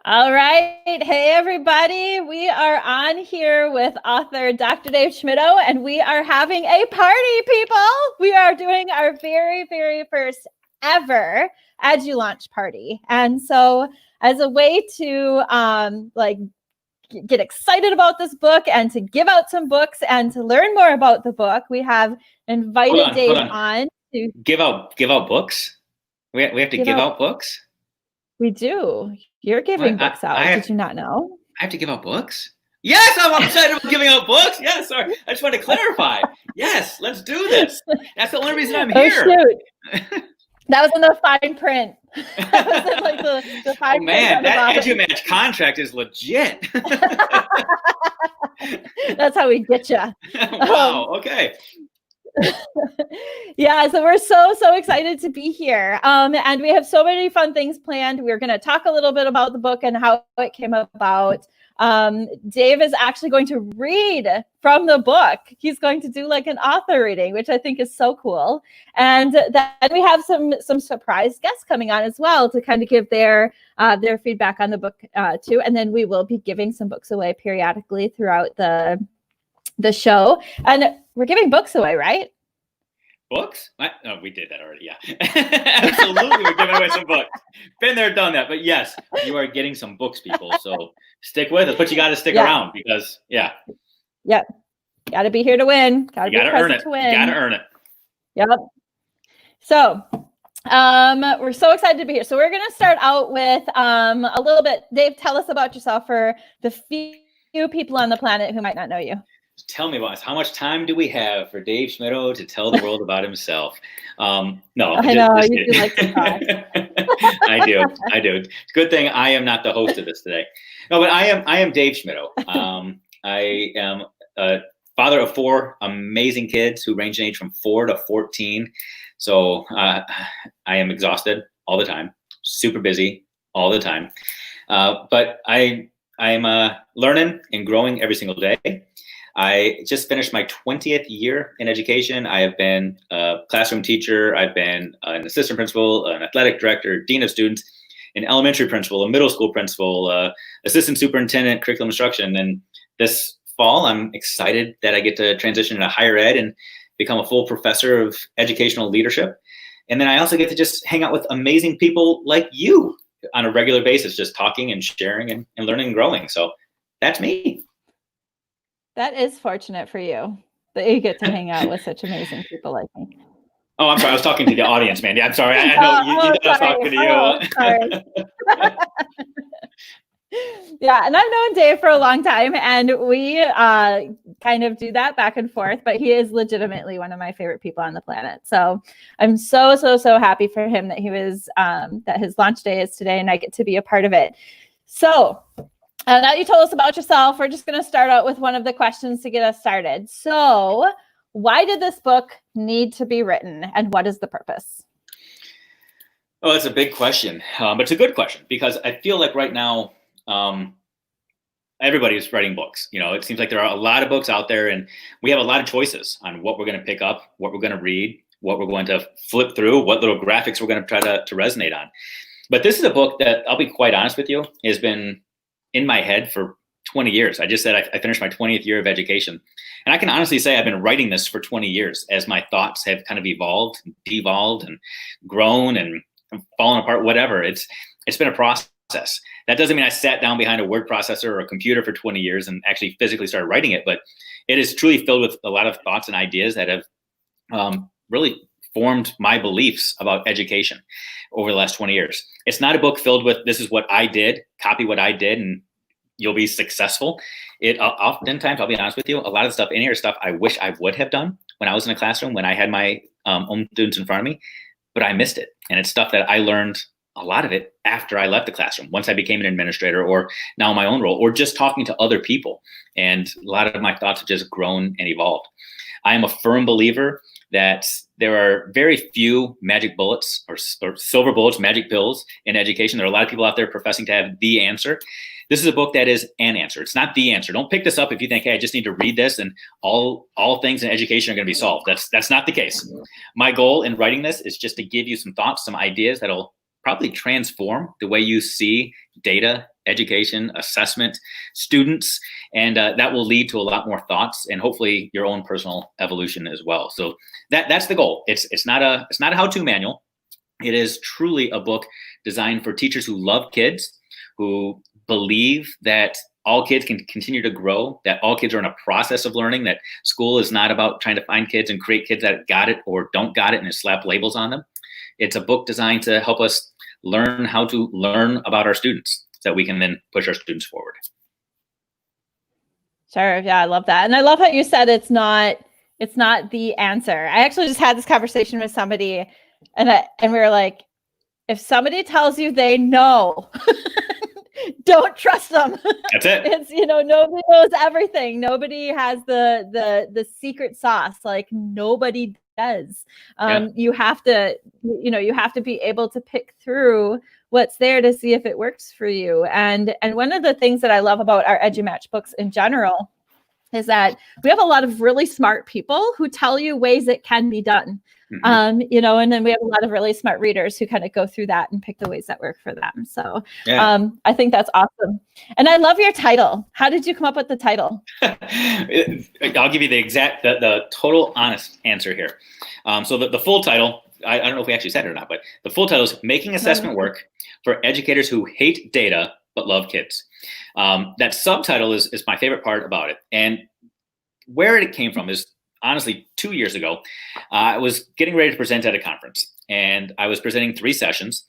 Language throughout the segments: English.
All right. Hey, everybody. We are on here with author Dr. Dave Schmittou, and we are having a party, people. We are doing our very, very first ever EduLaunch party. And so as a way to get excited about this book and to give out some books and to learn more about the book, we have invited Dave on to give out books. We have to give out books. We do. You're giving books out. Did you not know? I have to give out books? Yes, I'm excited about giving out books. Yes, sorry. I just want to clarify. Yes, let's do this. That's the only reason I'm here. Shoot. That was in the fine print. That was in, like, the fine print. Man, that EduMatch contract is legit. That's how we get you. Wow, okay. Yeah, so we're so excited to be here. And we have so many fun things planned. We're going to talk a little bit about the book and how it came about. Dave is actually going to read from the book. He's going to do like an author reading, which I think is so cool. And then we have some surprise guests coming on as well to kind of give their feedback on the book too. And then we will be giving some books away periodically throughout the show. And we're giving books away, right? Books? No, we did that already. Yeah, absolutely. We're giving away some books. Been there, done that. But yes, you are getting some books, people. So stick with it. But you got to stick around because, Got to be here to win. Got to be present to win. You got to earn it. Yep. So we're so excited to be here. So we're going to start out with a little bit. Dave, tell us about yourself for the few people on the planet who might not know you. Tell me about this. How much time do we have for Dave Schmittou to tell the world about himself? No, I know you do like to talk. I do. It's a good thing I am not the host of this today. No, but I am Dave Schmittou. I am a father of 4 amazing kids who range in age from 4 to 14. So I am exhausted all the time, super busy all the time. But I'm learning and growing every single day. I just finished my 20th year in education. I have been a classroom teacher. I've been an assistant principal, an athletic director, dean of students, an elementary principal, a middle school principal, assistant superintendent, curriculum instruction. And this fall, I'm excited that I get to transition into higher ed and become a full professor of educational leadership. And then I also get to just hang out with amazing people like you on a regular basis, just talking and sharing and learning and growing. So that's me. That is fortunate for you that you get to hang out with such amazing people like me. Oh, I'm sorry. I was talking to the audience, man. Yeah, I'm sorry. I know you know I was talking to you. Yeah, and I've known Dave for a long time, and we kind of do that back and forth, but he is legitimately one of my favorite people on the planet. So I'm so happy for him that he was that his launch day is today, and I get to be a part of it. So now that you told us about yourself, we're just going to start out with one of the questions to get us started. So why did this book need to be written, and what is the purpose? Oh, that's a big question, but it's a good question because I feel like right now everybody's writing books. You know, it seems like there are a lot of books out there, and we have a lot of choices on what we're going to pick up, what we're going to read, what we're going to flip through, what little graphics we're going to try to resonate on. But this is a book that, I'll be quite honest with you, has been in my head for 20 years. I just said I finished my 20th year of education. And I can honestly say I've been writing this for 20 years as my thoughts have kind of evolved, devolved, and grown and fallen apart, whatever. It's been a process. That doesn't mean I sat down behind a word processor or a computer for 20 years and actually physically started writing it, but it is truly filled with a lot of thoughts and ideas that have really formed my beliefs about education over the last 20 years. It's not a book filled with, this is what I did, copy what I did, and you'll be successful. It oftentimes, I'll be honest with you, a lot of stuff in here is stuff I wish I would have done when I was in a classroom, when I had my own students in front of me, but I missed it. And it's stuff that I learned, a lot of it, after I left the classroom, once I became an administrator, or now in my own role, or just talking to other people. And a lot of my thoughts have just grown and evolved. I am a firm believer that there are very few magic bullets or silver bullets, magic pills in education. There are a lot of people out there professing to have the answer. This is a book that is an answer. It's not the answer. Don't pick this up if you think, hey, I just need to read this and all things in education are going to be solved. That's not the case. My goal in writing this is just to give you some thoughts, some ideas that'll probably transform the way you see data education, assessment, students, and that will lead to a lot more thoughts and hopefully your own personal evolution as well. So that's the goal. It's not a how-to manual. It is truly a book designed for teachers who love kids, who believe that all kids can continue to grow, that all kids are in a process of learning, that school is not about trying to find kids and create kids that got it or don't got it and slap labels on them. It's a book designed to help us learn how to learn about our students so that we can then push our students forward. Sure. Yeah, I love that. And I love how you said it's not the answer. I actually just had this conversation with somebody and we were like, if somebody tells you they know, don't trust them. That's it. It's, nobody knows everything. Nobody has the secret sauce. Like nobody does. You have to be able to pick through what's there to see if it works for you. And one of the things that I love about our EduMatch books in general is that we have a lot of really smart people who tell you ways it can be done. And then we have a lot of really smart readers who kind of go through that and pick the ways that work for them. So I think that's awesome. And I love your title. How did you come up with the title? I'll give you the total honest answer here. So the full title, I don't know if we actually said it or not, but the full title is Making Assessment Work for Educators Who Hate Data But Love Kids. That subtitle is my favorite part about it. And where it came from is honestly 2 years ago. I was getting ready to present at a conference and I was presenting 3 sessions.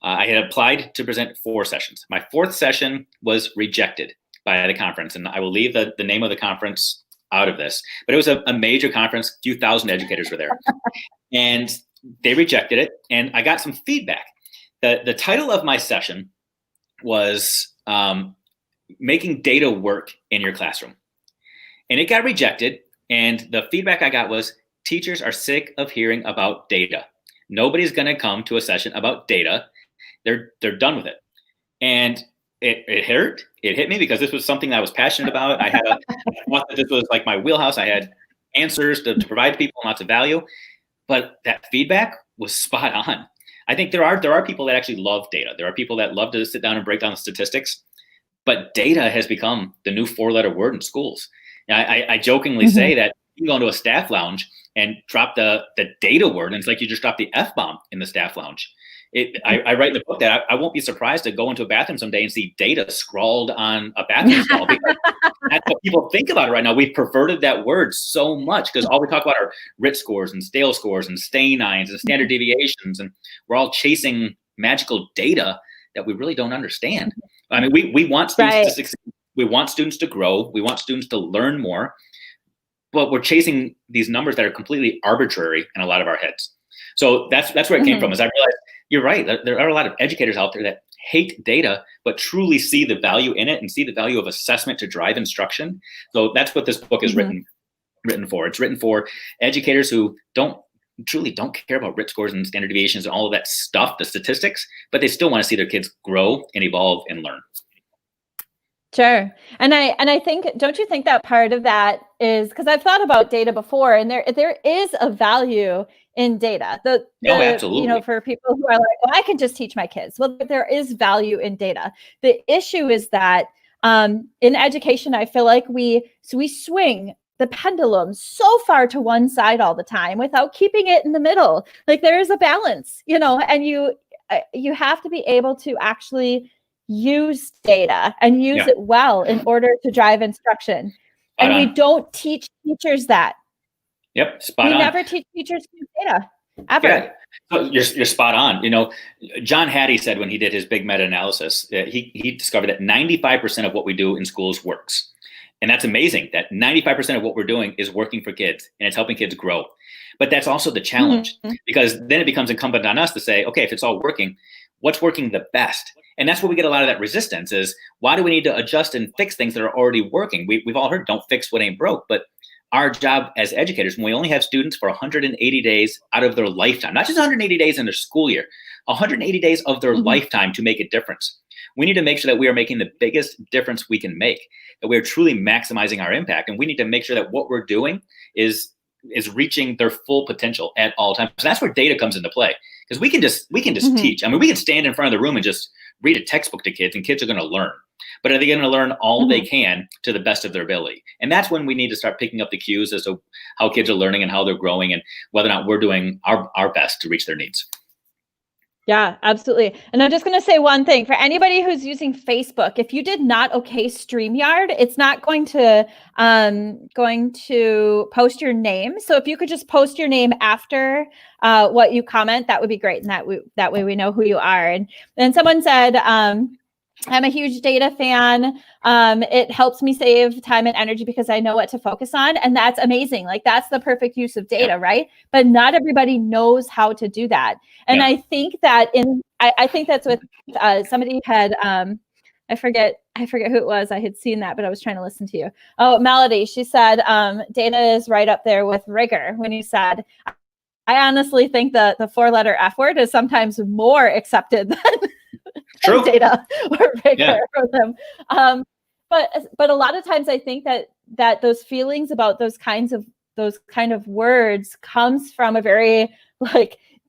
I had applied to present 4 sessions. My 4th session was rejected by the conference, and I will leave the name of the conference out of this, but it was a major conference, a few thousand educators were there, and they rejected it. And I got some feedback. The title of my session was Making Data Work in Your Classroom. And it got rejected. And the feedback I got was teachers are sick of hearing about data. Nobody's going to come to a session about data. They're done with it. And it hurt. It hit me because this was something that I was passionate about. I thought that this was like my wheelhouse. I had answers to provide people, lots of value. But that feedback was spot on. I think there are people that actually love data. There are people that love to sit down and break down the statistics. But data has become the new 4-letter word in schools. I jokingly say that you can go into a staff lounge and drop the data word, and it's like you just dropped the F-bomb in the staff lounge. I write in the book that I won't be surprised to go into a bathroom someday and see data scrawled on a bathroom stall. Because that's what people think about it right now. We've perverted that word so much because all we talk about are RIT scores and stale scores and stay-nines and standard deviations, and we're all chasing magical data that we really don't understand. I mean, we want students to succeed. We want students to grow. We want students to learn more, but we're chasing these numbers that are completely arbitrary in a lot of our heads. So that's where it came from. Is I realized you're right. There are a lot of educators out there that hate data, but truly see the value in it and see the value of assessment to drive instruction. So that's what this book is written for. It's written for educators who truly don't care about RIT scores and standard deviations and all of that stuff, the statistics, but they still want to see their kids grow and evolve and learn. Sure. And I think, don't you think that part of that is, because I've thought about data before, and there is a value in data. Absolutely. For people who are like, well, I can just teach my kids. Well, there is value in data. The issue is that in education, I feel like we swing the pendulum so far to one side all the time without keeping it in the middle. Like there is a balance, and you have to be able to actually use data and use it well in order to drive instruction. And we don't teach teachers that. Yep, spot on. We never teach teachers to use data, ever. Yeah. So you're spot on. John Hattie said when he did his big meta-analysis, he discovered that 95% of what we do in schools works. And that's amazing that 95% of what we're doing is working for kids and it's helping kids grow. But that's also the challenge, because then it becomes incumbent on us to say, okay, if it's all working, what's working the best? And that's where we get a lot of that resistance is, why do we need to adjust and fix things that are already working? We've all heard, don't fix what ain't broke. But our job as educators, when we only have students for 180 days out of their lifetime, not just 180 days in their school year, 180 days of their lifetime to make a difference. We need to make sure that we are making the biggest difference we can make, that we're truly maximizing our impact. And we need to make sure that what we're doing is reaching their full potential at all times. So that's where data comes into play, because we can just teach. I mean, we can stand in front of the room and just read a textbook to kids, and kids are going to learn. but are they going to learn all they can to the best of their ability? And that's when we need to start picking up the cues as to how kids are learning and how they're growing and whether or not we're doing our best to reach their needs. Yeah, absolutely. And I'm just going to say one thing for anybody who's using Facebook. If you did not okay StreamYard, it's not going to post your name. So if you could just post your name after what you comment, that would be great. And that way we know who you are. And someone said, I'm a huge data fan. It helps me save time and energy because I know what to focus on. And that's amazing. Like that's the perfect use of data, right? But not everybody knows how to do that. And I think that I think that's what somebody had, I forget who it was. I had seen that, but I was trying to listen to you. Oh, Melody, she said, data is right up there with rigor when you said, I honestly think the 4-letter F word is sometimes more accepted than data or rigor for them. But a lot of times I think that those feelings about those kind of words comes from a very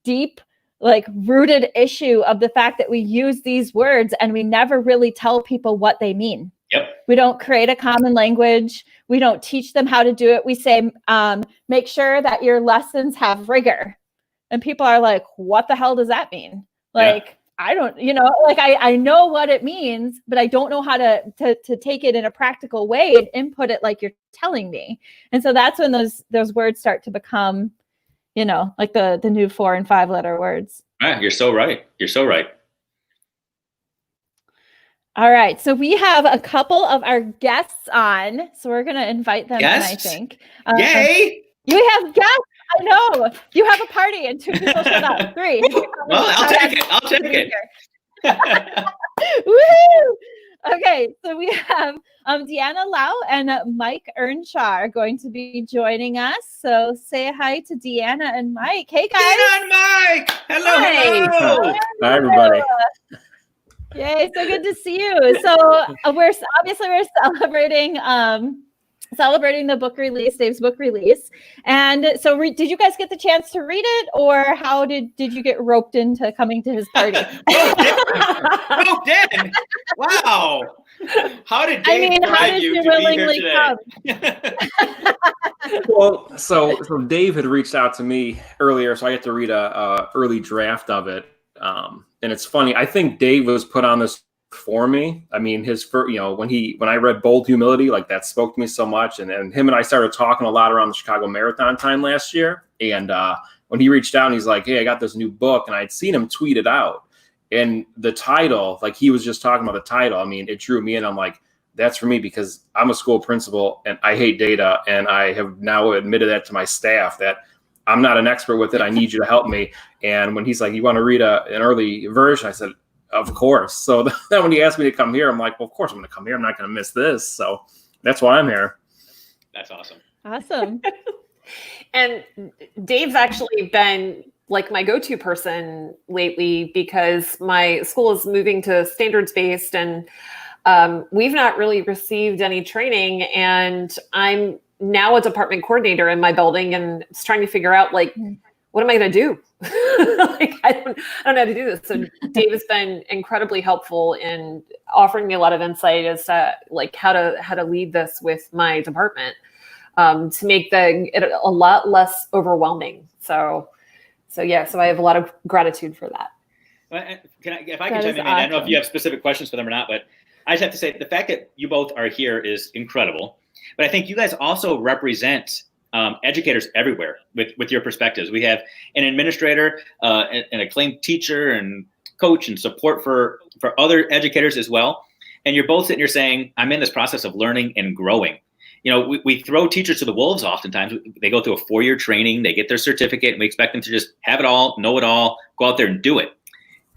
deep, rooted issue of the fact that we use these words and we never really tell people what they mean. Yep. We don't create a common language. We don't teach them how to do it. We say, make sure that your lessons have rigor. And people are like, what the hell does that mean? I don't, I know what it means, but I don't know how to take it in a practical way and input it like you're telling me. And so that's when those words start to become, like the new 4- and 5-letter words. You're so right. You're so right. All right. So we have a couple of our guests on. So we're going to invite them in, I think. Yay! You have guests. I know. You have a party and 2 people showed up. 3. Well, I'll take it. Woohoo! Okay. So we have Deanna, Lough, and Mike Earnshaw are going to be joining us. So say hi to Deanna and Mike. Hey, guys. Deanna and Mike. Hello. Hi, everybody. Yay, so good to see you. So we're celebrating the book release, Dave's book release. And so did you guys get the chance to read it, or how did you get roped into coming to his party? Roped in? Wow. How did Dave drive you to willingly be here today? Come? Well, so Dave had reached out to me earlier, so I get to read a early draft of it. And it's funny, I think Dave was put on this for me. I mean, his first, when I read Bold Humility, that spoke to me so much. And him and I started talking a lot around the Chicago Marathon time last year. And when he reached out and he's like, hey, I got this new book, and I'd seen him tweet it out. And the title, he was just talking about the title. I mean, it drew me in. I'm like, that's for me, because I'm a school principal and I hate data. And I have now admitted that to my staff that I'm not an expert with it. I need you to help me. And when he's like, you want to read an early version? I said, of course. So then when he asked me to come here, I'm like, well, of course I'm going to come here. I'm not going to miss this. So that's why I'm here. That's awesome. Awesome. And Dave's actually been my go-to person lately, because my school is moving to standards-based, and we've not really received any training. And I'm now a department coordinator in my building, and it's trying to figure out what am I going to do? I don't know how to do this. So Dave has been incredibly helpful in offering me a lot of insight as to how to lead this with my department, to make it a lot less overwhelming. So I have a lot of gratitude for that. If I can chime in, awesome. I don't know if you have specific questions for them or not, but I just have to say the fact that you both are here is incredible. But I think you guys also represent educators everywhere with your perspectives. We have an administrator, an acclaimed teacher and coach and support for other educators as well. And you're both sitting here saying, I'm in this process of learning and growing. We throw teachers to the wolves oftentimes. They go through a 4-year training, they get their certificate, and we expect them to just have it all, know it all, go out there and do it.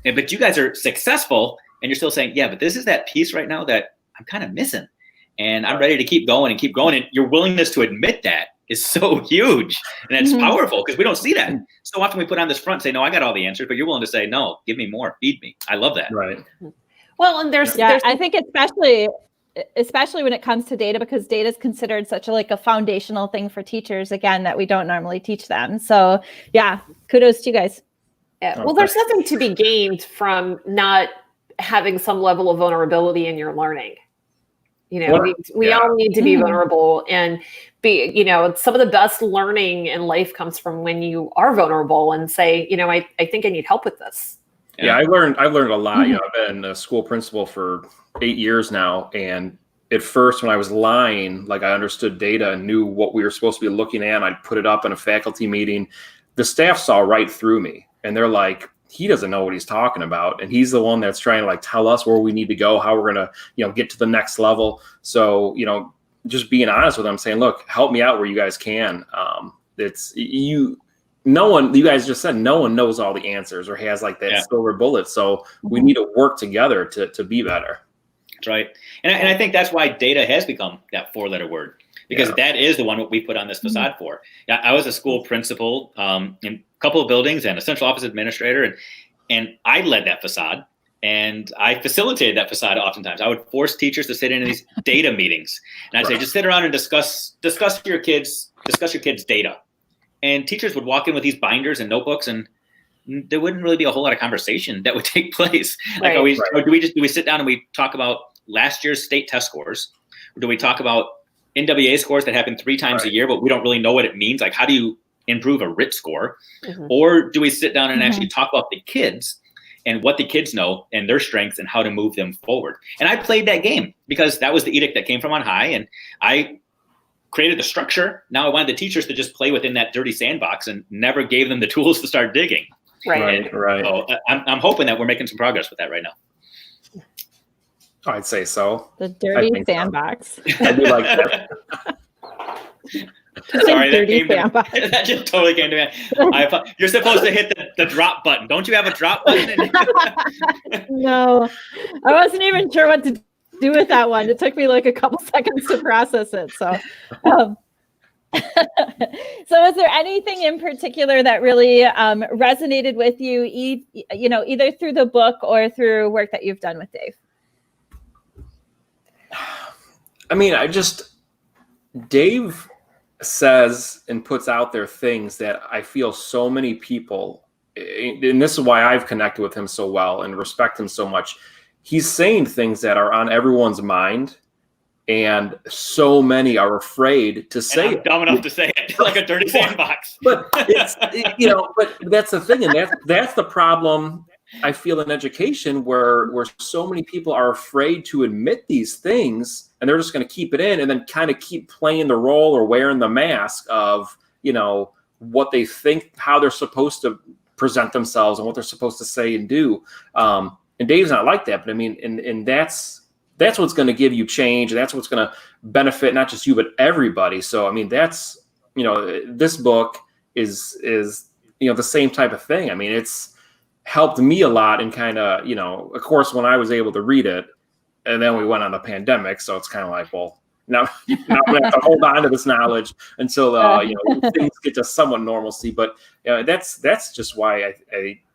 But you guys are successful, and you're still saying, yeah, but this is that piece right now that I'm kind of missing. And I'm ready to keep going and keep going. And your willingness to admit that is so huge. And it's powerful, because we don't see that. So often we put on this front and say, no, I got all the answers, but you're willing to say, no, give me more, feed me. I love that. Right. Well, and there's I think especially when it comes to data, because data is considered such a foundational thing for teachers, again, that we don't normally teach them. So yeah, kudos to you guys. Yeah. Well, there's nothing to be gained from not having some level of vulnerability in your learning. You know, we all need to be vulnerable and be, you know, some of the best learning in life comes from when you are vulnerable and say, you know, I think I need help with this. Yeah, I've learned a lot. You know, I've been a school principal for 8 years now, and at first when I was lying, like I understood data and knew what we were supposed to be looking at, I'd put it up in a faculty meeting. The staff saw right through me, and they're like, he doesn't know what he's talking about, and he's the one that's trying to like tell us where we need to go, how we're gonna, you know, get to the next level. So, you know, just being honest with them, saying, look, help me out where you guys can. You guys just said no one knows all the answers or has like that silver bullet. So we need to work together to be better. That's right. And I think that's why data has become that 4-letter word, because that is the one what we put on this facade for. Yeah, I was a school principal in a couple of buildings and a central office administrator, and I led that facade and I facilitated that facade oftentimes. I would force teachers to sit in these data meetings, and I'd say, just sit around and discuss your kids' data. And teachers would walk in with these binders and notebooks, and there wouldn't really be a whole lot of conversation that would take place. Like, do we sit down and we talk about last year's state test scores? Or do we talk about NWA scores that happen 3 times a year, but we don't really know what it means? Like, how do you improve a RIT score? Or do we sit down and actually talk about the kids and what the kids know and their strengths and how to move them forward? And I played that game because that was the edict that came from on high, and I created the structure. Now I wanted the teachers to just play within that dirty sandbox and never gave them the tools to start digging. Right. So I'm hoping that we're making some progress with that right now. I'd say so. The dirty sandbox. So. I do like that. Sorry, that just totally came to me. You're supposed to hit the drop button. Don't you have a drop button? No, I wasn't even sure what to do with that one. It took me like a couple seconds to process it. So, so is there anything in particular that really resonated with you, either through the book or through work that you've done with Dave? I mean, Dave says and puts out there things that I feel so many people, and this is why I've connected with him so well and respect him so much. He's saying things that are on everyone's mind, and so many are afraid to say it. Dumb enough to say it, like a dirty sandbox. But it's, but that's the thing, and that's the problem I feel in education, where so many people are afraid to admit these things, and they're just going to keep it in, and then kind of keep playing the role or wearing the mask of what they think, how they're supposed to present themselves, and what they're supposed to say and do. And Dave's not like that, but I mean, and that's what's going to give you change, and that's what's going to benefit not just you but everybody. So I mean, that's this book is the same type of thing. I mean, it's helped me a lot, and kind of of course when I was able to read it, and then we went on the pandemic, so it's kind of like, well, now I'm gonna have to hold on to this knowledge until things get to somewhat normalcy. But that's just why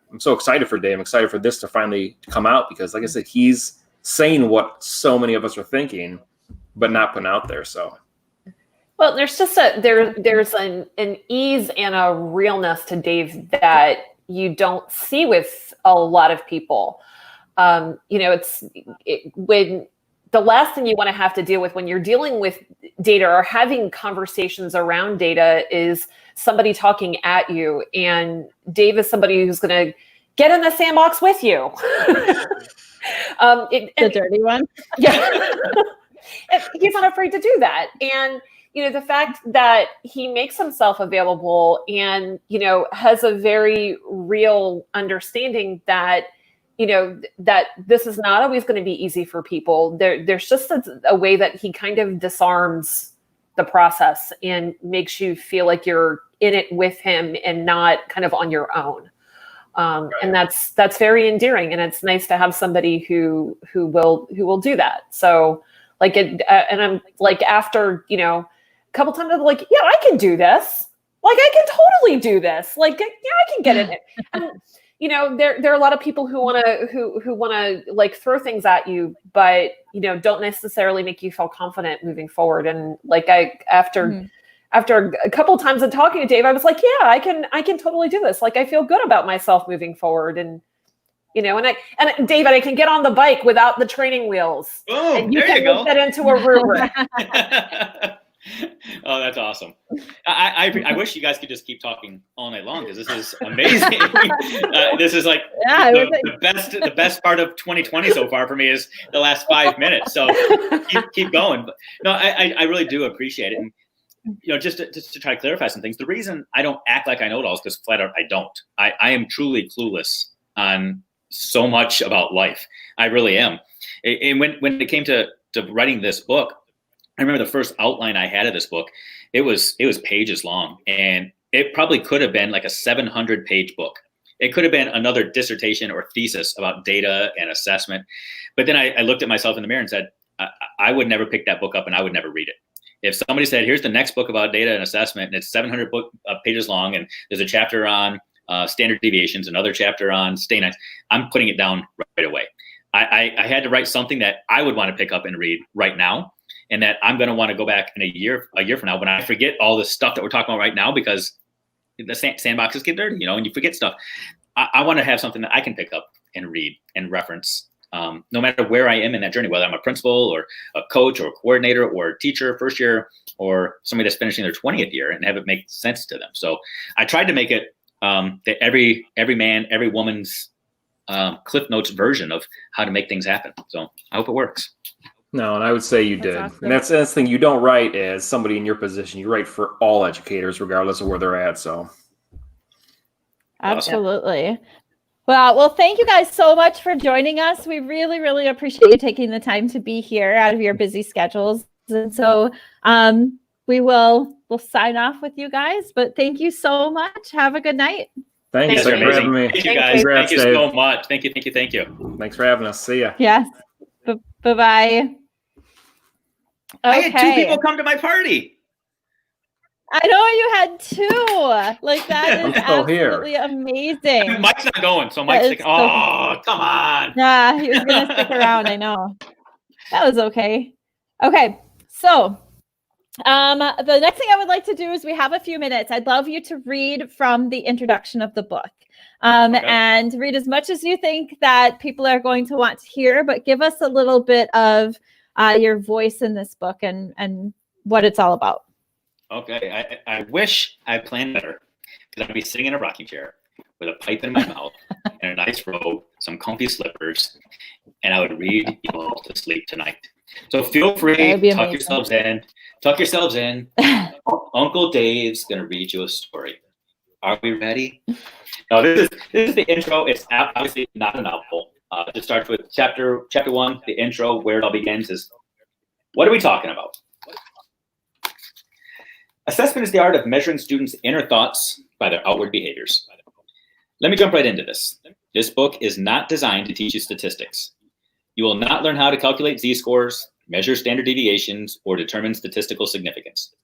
I'm so excited for Dave. I'm excited for this to finally come out, because like I said, he's saying what so many of us are thinking, but not putting out there. So, well, there's just there's an ease and a realness to Dave that you don't see with a lot of people. When the last thing you want to have to deal with when you're dealing with data or having conversations around data is somebody talking at you, and Dave is somebody who's going to get in the sandbox with you. The dirty one. Yeah. He's not afraid to do that. And, the fact that he makes himself available and, has a very real understanding that, that this is not always going to be easy for people. There's just a way that he kind of disarms the process and makes you feel like you're in it with him and not kind of on your own. And that's very endearing, and it's nice to have somebody who will do that. So and I'm like, after, a couple times I'm like, yeah, I can do this. Like, I can totally do this. Like, yeah, I can get in it. And, there are a lot of people who want to like throw things at you, but, don't necessarily make you feel confident moving forward. And like, after a couple of times of talking to Dave, I was like, yeah, I can totally do this. Like, I feel good about myself moving forward. And you know, and David, I can get on the bike without the training wheels. Boom, And you there can you go. make that into a rubric. Oh, that's awesome. I wish you guys could just keep talking all night long, because this is amazing. This is like the best part of 2020 so far for me is the last 5 minutes. So keep going. But no, I really do appreciate it. And you know, just to try to clarify some things, the reason I don't act like I know it all is because flat out I don't. I am truly clueless on so much about life. I really am. And when it came to writing this book, I remember the first outline I had of this book, it was pages long, and it probably could have been like a 700-page book. It could have been another dissertation or thesis about data and assessment. But then I looked at myself in the mirror and said, I would never pick that book up, and I would never read it. If somebody said, here's the next book about data and assessment, and it's 700 pages long, and there's a chapter on standard deviations, another chapter on stay nights, I'm putting it down right away. I had to write something that I would want to pick up and read right now, and that I'm going to want to go back in a year from now when I forget all this stuff that we're talking about right now, because the sandboxes get dirty, you know, and you forget stuff. I want to have something that I can pick up and read and reference, no matter where I am in that journey, whether I'm a principal or a coach or a coordinator or a teacher, first year, or somebody that's finishing their 20th year, and have it make sense to them. So I tried to make it that every man, every woman's Cliff Notes version of how to make things happen. So I hope it works. No, and I would say you did. Awesome. And that's the thing. You don't write as somebody in your position. You write for all educators, regardless of where they're at. So absolutely. Well, thank you guys so much for joining us. We really, really appreciate you taking the time to be here out of your busy schedules. And so we'll sign off with you guys, but thank you so much. Have a good night. Thanks for having me. Thank you guys. Congrats, thank you Dave. so much. Thank you. Thanks for having us. See ya. Yes. Bye-bye. I had 2 people come to my party. I know you had 2. Like, that is still here. absolutely amazing. Mike's not going, so Mike's like, come on. Yeah, he was going to stick around. I know. That was okay. Okay, so the next thing I would like to do is we have a few minutes. I'd love you to read from the introduction of the book. And read as much as you think that people are going to want to hear, but give us a little bit of your voice in this book and what it's all about. Okay, I wish I planned better, because I'd be sitting in a rocking chair with a pipe in my mouth and a nice robe, some comfy slippers, and I would read you all to sleep tonight. So feel free, tuck yourselves in. Uncle Dave's going to read you a story. Are we ready? No, this is the intro. It's obviously not a novel. It starts with chapter 1, the intro, where it all begins is, what are we talking about? Assessment is the art of measuring students' inner thoughts by their outward behaviors. Let me jump right into this. This book is not designed to teach you statistics. You will not learn how to calculate z-scores, measure standard deviations, or determine statistical significance.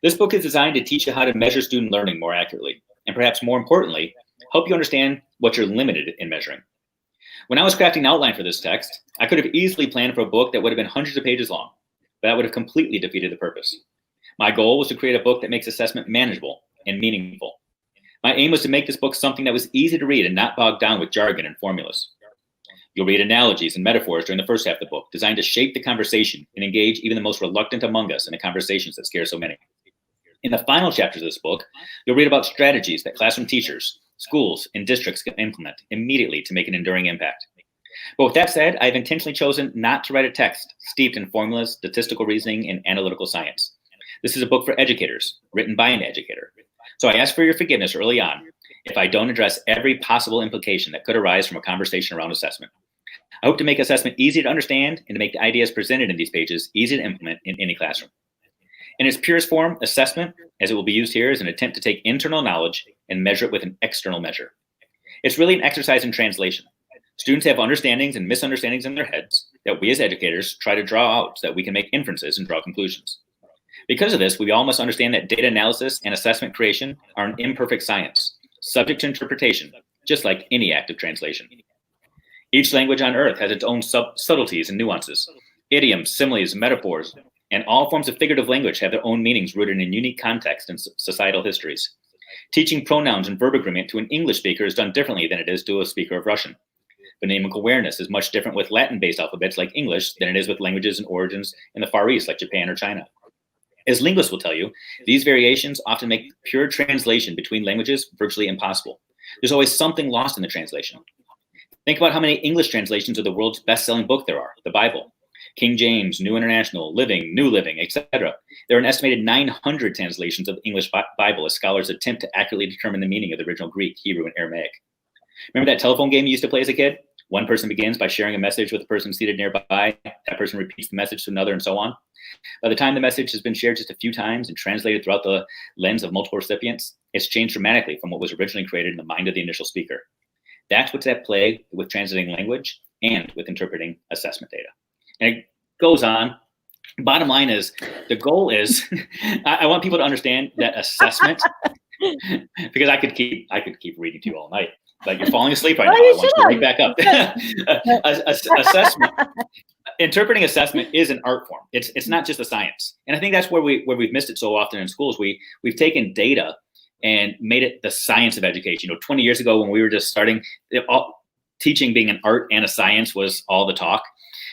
This book is designed to teach you how to measure student learning more accurately, and perhaps more importantly, help you understand what you're limited in measuring. When I was crafting the outline for this text, I could have easily planned for a book that would have been hundreds of pages long, but that would have completely defeated the purpose. My goal was to create a book that makes assessment manageable and meaningful. My aim was to make this book something that was easy to read and not bogged down with jargon and formulas. You'll read analogies and metaphors during the first half of the book, designed to shape the conversation and engage even the most reluctant among us in the conversations that scare so many. In the final chapters of this book, you'll read about strategies that classroom teachers, schools, and districts can implement immediately to make an enduring impact. But with that said, I've intentionally chosen not to write a text steeped in formulas, statistical reasoning, and analytical science. This is a book for educators, written by an educator. So I ask for your forgiveness early on if I don't address every possible implication that could arise from a conversation around assessment. I hope to make assessment easy to understand and to make the ideas presented in these pages easy to implement in any classroom. In its purest form, assessment, as it will be used here, is an attempt to take internal knowledge and measure it with an external measure. It's really an exercise in translation. Students have understandings and misunderstandings in their heads that we as educators try to draw out so that we can make inferences and draw conclusions. Because of this, we all must understand that data analysis and assessment creation are an imperfect science, subject to interpretation, just like any act of translation. Each language on earth has its own subtleties and nuances. Idioms, similes, metaphors, and all forms of figurative language have their own meanings rooted in unique context and societal histories. Teaching pronouns and verb agreement to an English speaker is done differently than it is to a speaker of Russian. Phonemic awareness is much different with Latin-based alphabets like English than it is with languages and origins in the Far East like Japan or China. As linguists will tell you, these variations often make pure translation between languages virtually impossible. There's always something lost in the translation. Think about how many English translations of the world's best-selling book there are, the Bible. King James, New International, Living, New Living, etc. There are an estimated 900 translations of the English Bible as scholars attempt to accurately determine the meaning of the original Greek, Hebrew, and Aramaic. Remember that telephone game you used to play as a kid? One person begins by sharing a message with the person seated nearby. That person repeats the message to another, and so on. By the time the message has been shared just a few times and translated throughout the lens of multiple recipients, it's changed dramatically from what was originally created in the mind of the initial speaker. That's what's at play with translating language and with interpreting assessment data. And it goes on. Bottom line is, the goal is, I want people to understand that assessment, because I could keep reading to you all night. Like, you're falling asleep right now. I want you to wake back up. Assessment, interpreting assessment is an art form. It's not just a science. And I think that's where we've missed it so often in schools. We've taken data and made it the science of education. 20 years ago when we were just starting, teaching being an art and a science was all the talk.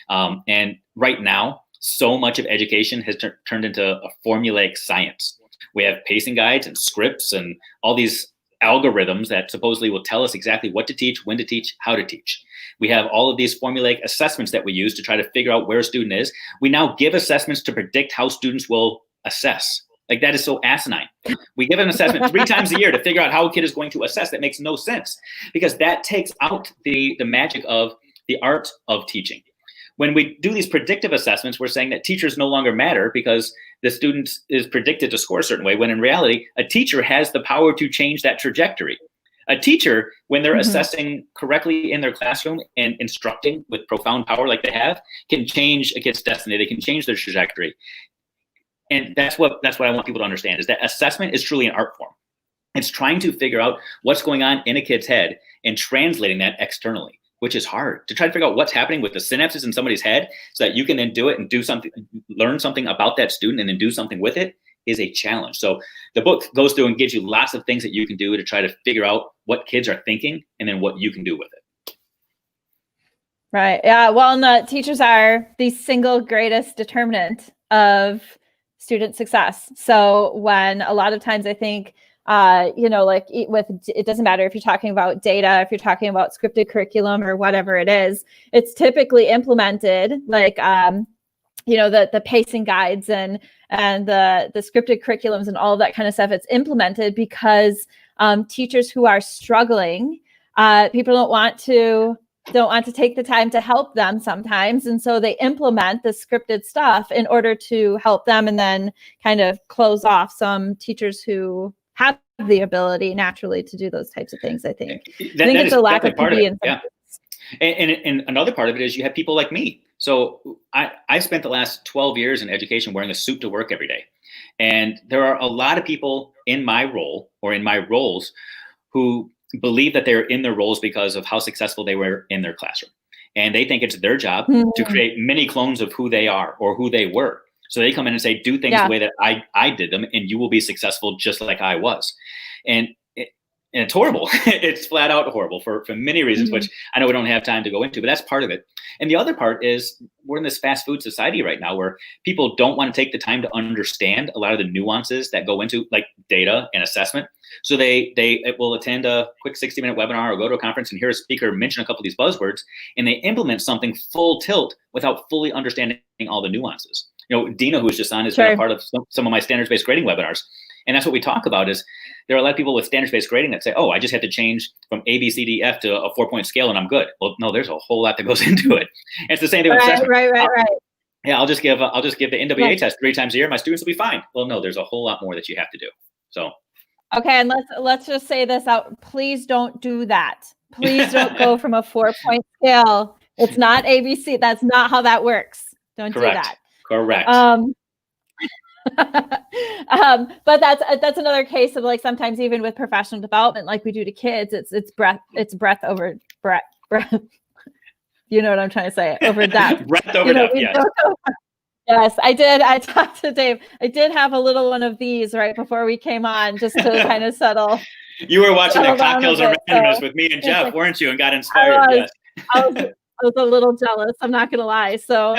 And right now, so much of education has turned into a formulaic science. We have pacing guides and scripts and all these algorithms that supposedly will tell us exactly what to teach, when to teach, how to teach. We have all of these formulaic assessments that we use to try to figure out where a student is. We now give assessments to predict how students will assess. Like, that is so asinine. We give an assessment 3 times a year to figure out how a kid is going to assess. That makes no sense, because that takes out the magic of the art of teaching. When we do these predictive assessments, we're saying that teachers no longer matter because the student is predicted to score a certain way, when in reality, a teacher has the power to change that trajectory. A teacher, when they're assessing correctly in their classroom and instructing with profound power like they have, can change a kid's destiny. They can change their trajectory. And that's what I want people to understand, is that assessment is truly an art form. It's trying to figure out what's going on in a kid's head and translating that externally, which is hard. To try to figure out what's happening with the synapses in somebody's head so that you can then do it and do something, learn something about that student and then do something with it, is a challenge. So the book goes through and gives you lots of things that you can do to try to figure out what kids are thinking and then what you can do with it. Right. Yeah. Well, and the teachers are the single greatest determinant of student success. So when a lot of times I think, like it doesn't matter if you're talking about data, if you're talking about scripted curriculum or whatever it is, it's typically implemented like, the pacing guides and the scripted curriculums and all of that kind of stuff. It's implemented because teachers who are struggling, people don't want to take the time to help them sometimes. And so they implement the scripted stuff in order to help them and then kind of close off some teachers who have the ability naturally to do those types of things, I think. I think it's a lack of part of it. in Yeah. And another part of it is you have people like me. So I spent the last 12 years in education wearing a suit to work every day. And there are a lot of people in my role or in my roles who believe that they're in their roles because of how successful they were in their classroom. And they think it's their job to create mini clones of who they are or who they were. So they come in and say, do things the way that I did them, and you will be successful just like I was. And it's horrible. It's flat out horrible for many reasons, which I know we don't have time to go into, but that's part of it. And the other part is we're in this fast food society right now where people don't want to take the time to understand a lot of the nuances that go into like data and assessment. So they will attend a quick 60-minute webinar or go to a conference and hear a speaker mention a couple of these buzzwords, and they implement something full tilt without fully understanding all the nuances. Deanna, who was just on, has been a part of some of my standards-based grading webinars. And that's what we talk about is there are a lot of people with standards-based grading that say, oh, I just have to change from A, B, C, D, F to a 4-point scale and I'm good. Well, no, there's a whole lot that goes into it. And it's the same thing with assessment. Right. Yeah, I'll just give the NWA test 3 times a year. My students will be fine. Well, no, there's a whole lot more that you have to do. So. Okay, and let's just say this out. Please don't do that. Please don't go from a 4-point scale. It's not ABC. That's not how that works. Don't do that. Correct. But that's another case of like sometimes even with professional development, like we do to kids, it's breadth over breadth. You know what I'm trying to say? Over depth. Breadth over depth. Yes. Yes, I did. I talked to Dave. I did have a little one of these right before we came on, just to kind of settle. You were watching the Cocktails and Randomness with me and Jeff, weren't you? And got inspired. Yes. I was a little jealous. I'm not going to lie. So,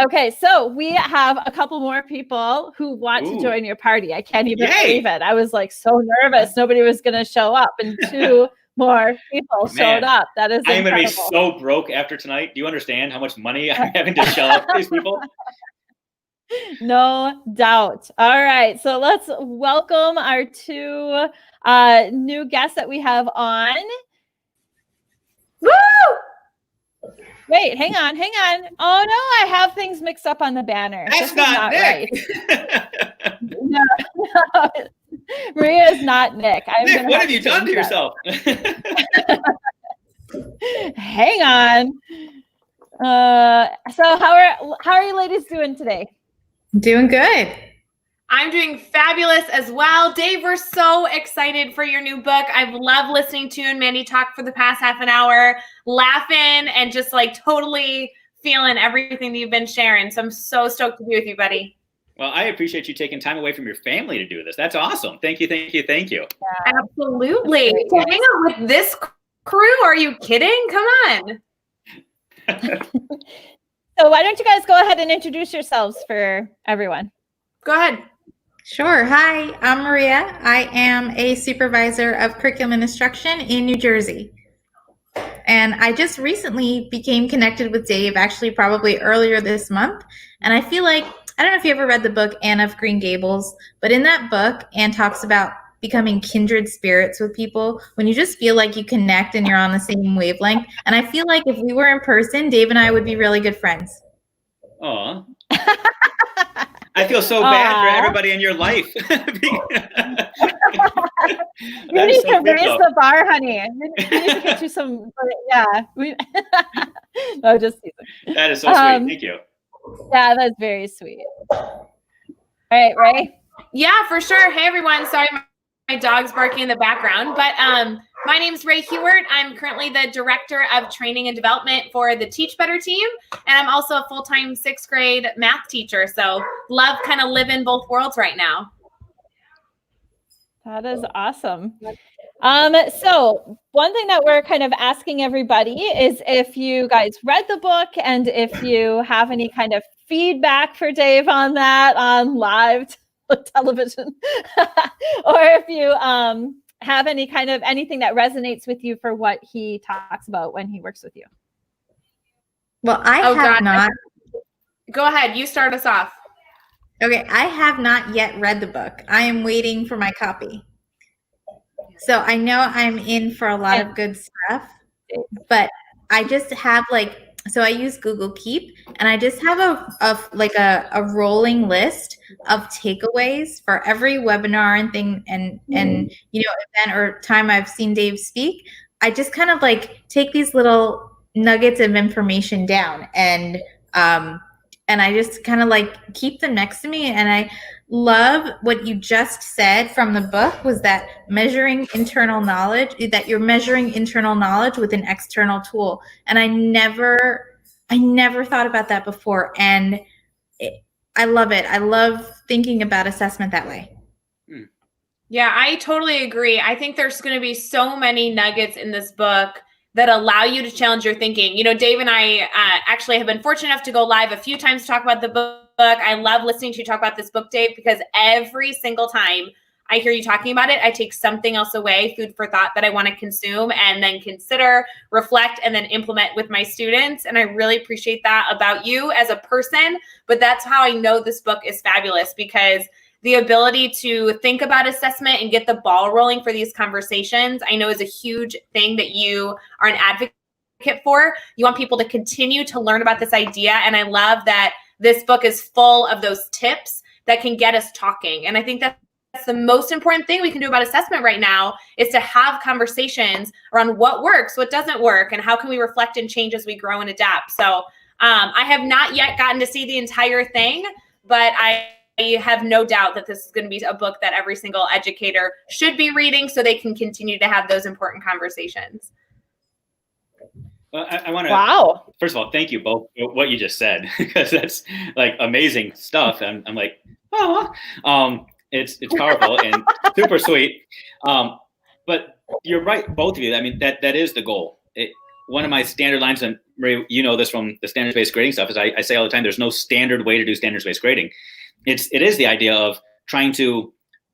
okay. So we have a couple more people who want to join your party. I can't even believe it. I was like so nervous. Nobody was going to show up, and 2 more people showed up. That is I'm incredible. going to be so broke after tonight. Do you understand how much money I'm having to shell out for these people? No doubt. All right. So let's welcome our 2 new guests that we have on. Woo! Wait, hang on. Oh no, I have things mixed up on the banner. That's not Nick. Right. No. Maria is not Nick. Nick, what have you done to yourself? Hang on. So how are you ladies doing today? Doing good. I'm doing fabulous as well. Dave, we're so excited for your new book. I've loved listening to you and Mandy talk for the past half an hour, laughing and just like totally feeling everything that you've been sharing. So I'm so stoked to be with you, buddy. Well, I appreciate you taking time away from your family to do this. That's awesome. Thank you. Yeah. Absolutely. To hang out with this crew? Are you kidding? Come on. So why don't you guys go ahead and introduce yourselves for everyone? Go ahead. Sure. Hi, I'm Maria. I am a supervisor of curriculum and instruction in New Jersey. And I just recently became connected with Dave, actually probably earlier this month. And I feel like, I don't know if you ever read the book Anne of Green Gables, but in that book, Anne talks about becoming kindred spirits with people when you just feel like you connect and you're on the same wavelength. And I feel like if we were in person, Dave and I would be really good friends. Aw. I feel so bad for everybody in your life. You need to raise the bar, honey. We need to get you some, no, just that is so sweet. Thank you. Yeah, that's very sweet. All right, Ray? Yeah, for sure. Hey, everyone. Sorry, my dog's barking in the background, but my name is Ray Hughart. I'm currently the Director of Training and Development for the Teach Better team, and I'm also a full-time 6th grade math teacher, so love kind of living both worlds right now. That is awesome. So one thing that we're kind of asking everybody is if you guys read the book and if you have any kind of feedback for Dave on that on live television, or if you have any kind of anything that resonates with you for what he talks about when he works with you. Well, I have not. Go ahead. You start us off. Okay, I have not yet read the book. I am waiting for my copy. So I know I'm in for a lot of good stuff, but I just have so I use Google Keep, and I just have a rolling list of takeaways for every webinar and thing and event or time I've seen Dave speak. I just kind of take these little nuggets of information down and I just kind of keep them next to me. And I love what you just said from the book was that measuring internal knowledge, that you're measuring internal knowledge with an external tool. And I never thought about that before. And I love it. I love thinking about assessment that way. Yeah, I totally agree. I think there's going to be so many nuggets in this book that allow you to challenge your thinking. You know, Dave and I actually have been fortunate enough to go live a few times to talk about the book. I love listening to you talk about this book, Dave, because every single time I hear you talking about it, I take something else away, food for thought that I want to consume and then consider, reflect, and then implement with my students. And I really appreciate that about you as a person. But that's how I know this book is fabulous, because the ability to think about assessment and get the ball rolling for these conversations, I know is a huge thing that you are an advocate for. You want people to continue to learn about this idea. And I love that this book is full of those tips that can get us talking. And I think that's the most important thing we can do about assessment right now, is to have conversations around what works, what doesn't work, and how can we reflect and change as we grow and adapt. So I have not yet gotten to see the entire thing, but I have no doubt that this is going to be a book that every single educator should be reading so they can continue to have those important conversations. Well, I want to, first of all, thank you both for what you just said, because that's amazing stuff. I'm like, it's powerful and super sweet. But you're right, both of you. I mean, that is the goal. one of my standard lines, and Marie, you know this from the standards-based grading stuff, is I say all the time, there's no standard way to do standards-based grading. It is the idea of trying to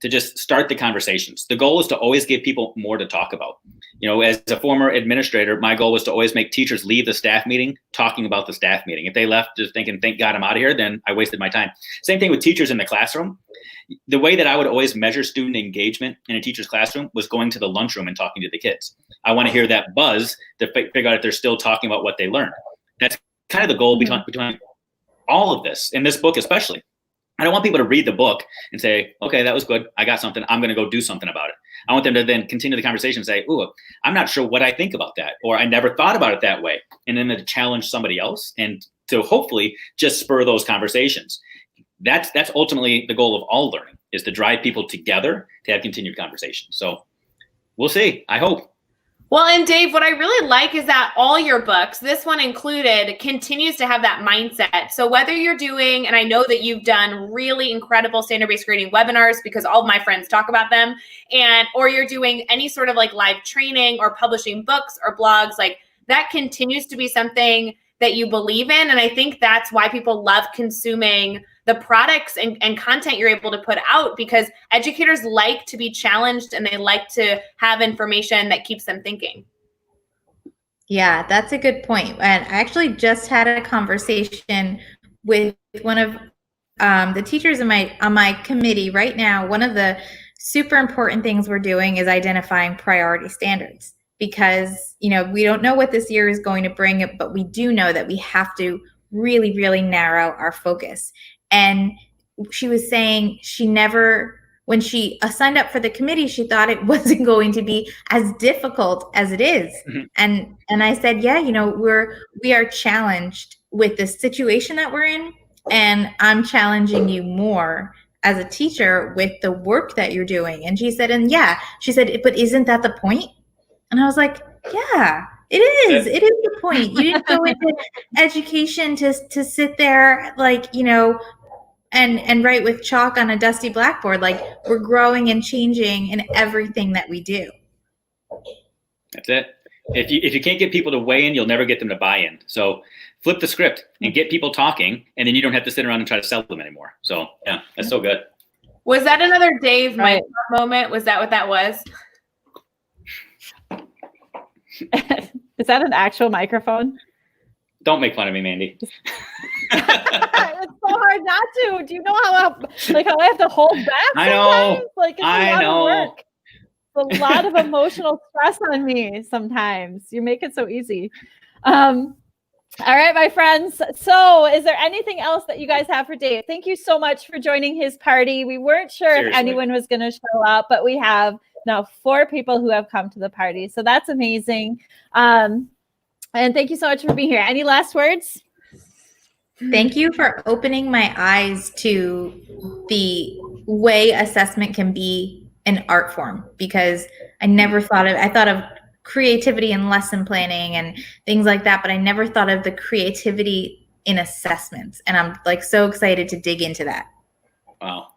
just start the conversations. The goal is to always give people more to talk about. As a former administrator, my goal was to always make teachers leave the staff meeting talking about the staff meeting. If they left just thinking, thank God I'm out of here, then I wasted my time. Same thing with teachers in the classroom. The way that I would always measure student engagement in a teacher's classroom was going to the lunchroom and talking to the kids. I want to hear that buzz to figure out if they're still talking about what they learned. That's kind of the goal between all of this, in this book especially. I don't want people to read the book and say, okay, that was good. I got something. I'm going to go do something about it. I want them to then continue the conversation and say, ooh, I'm not sure what I think about that, or I never thought about it that way. And then to challenge somebody else and to hopefully just spur those conversations. That's ultimately the goal of all learning, is to drive people together to have continued conversation. So we'll see. I hope. Well, and Dave, what I really like is that all your books, this one included, continues to have that mindset. So whether you're doing, and I know that you've done really incredible standard-based grading webinars because all of my friends talk about them, or you're doing any sort of like live training or publishing books or blogs, like that continues to be something that you believe in. And I think that's why people love consuming the products and content you're able to put out, because educators like to be challenged and they like to have information that keeps them thinking. Yeah, that's a good point. And I actually just had a conversation with one of the teachers on my committee right now. One of the super important things we're doing is identifying priority standards, because we don't know what this year is going to bring, but we do know that we have to really, really narrow our focus. And she was saying when she signed up for the committee, she thought it wasn't going to be as difficult as it is. Mm-hmm. And I said, yeah, we are challenged with the situation that we're in, and I'm challenging you more as a teacher with the work that you're doing. And she said, but isn't that the point? And I was like, yeah, it is. It is the point. You didn't go into education to sit there and write with chalk on a dusty blackboard. Like, we're growing and changing in everything that we do. That's it. If you can't get people to weigh in, you'll never get them to buy in. So flip the script and get people talking, and then you don't have to sit around and try to sell them anymore. So yeah, that's so good. Was that another Dave moment? Was that what that was? Is that an actual microphone? Don't make fun of me, Mandy. It's so hard not to. Do you know how I have to hold back sometimes? I know. It's a lot of work. It's a lot of emotional stress on me sometimes. You make it so easy. All right, my friends. So is there anything else that you guys have for Dave? Thank you so much for joining his party. We weren't sure if anyone was going to show up, but we have now 4 people who have come to the party. So that's amazing. And thank you so much for being here. Any last words? Thank you for opening my eyes to the way assessment can be an art form, because I never thought I thought of creativity in lesson planning and things like that, but I never thought of the creativity in assessments. And I'm so excited to dig into that. Wow.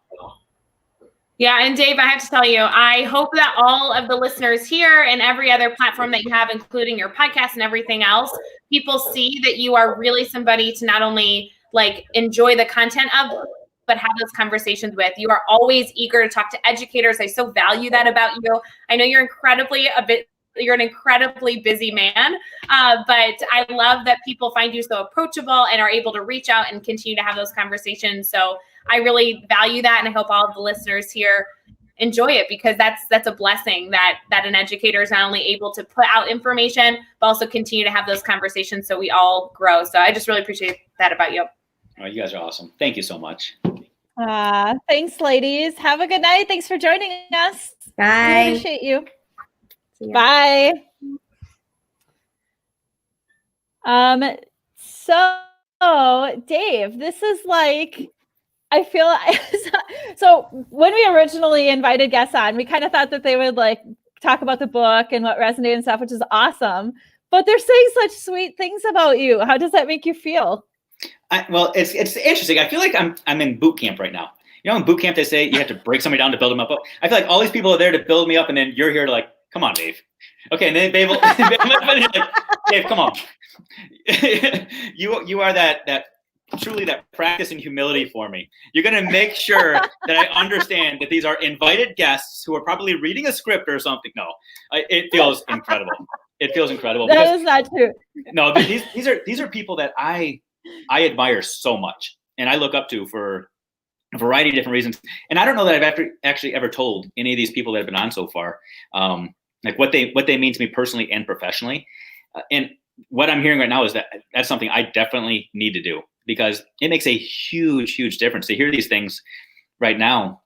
Yeah, and Dave, I have to tell you, I hope that all of the listeners here and every other platform that you have, including your podcast and everything else, people see that you are really somebody to not only enjoy the content of, but have those conversations with. You are always eager to talk to educators. I so value that about you. I know you're an incredibly busy man, but I love that people find you so approachable and are able to reach out and continue to have those conversations. So I really value that, and I hope all of the listeners here enjoy it, because that's a blessing that an educator is not only able to put out information, but also continue to have those conversations so we all grow. So I just really appreciate that about you. Oh, you guys are awesome. Thank you so much. Thanks, ladies. Have a good night. Thanks for joining us. Bye. I appreciate you. Bye. So Dave, this is I feel so when we originally invited guests on, we kind of thought that they would talk about the book and what resonated and stuff, which is awesome. But they're saying such sweet things about you. How does that make you feel? Well, it's interesting. I feel like I'm in boot camp right now. In boot camp they say you have to break somebody down to build them up. I feel like all these people are there to build me up, and then you're here to come on, Dave. Okay, and then Dave, Dave, come on. you are that truly that practice in humility for me. You're going to make sure that I understand that these are invited guests who are probably reading a script or something. No, it feels incredible. It feels incredible. That is not true. No, these are people that I admire so much and I look up to for a variety of different reasons. And I don't know that I've actually ever told any of these people that have been on so far, like what they mean to me personally and professionally. And what I'm hearing right now is that that's something I definitely need to do, because it makes a huge, huge difference to hear these things right now.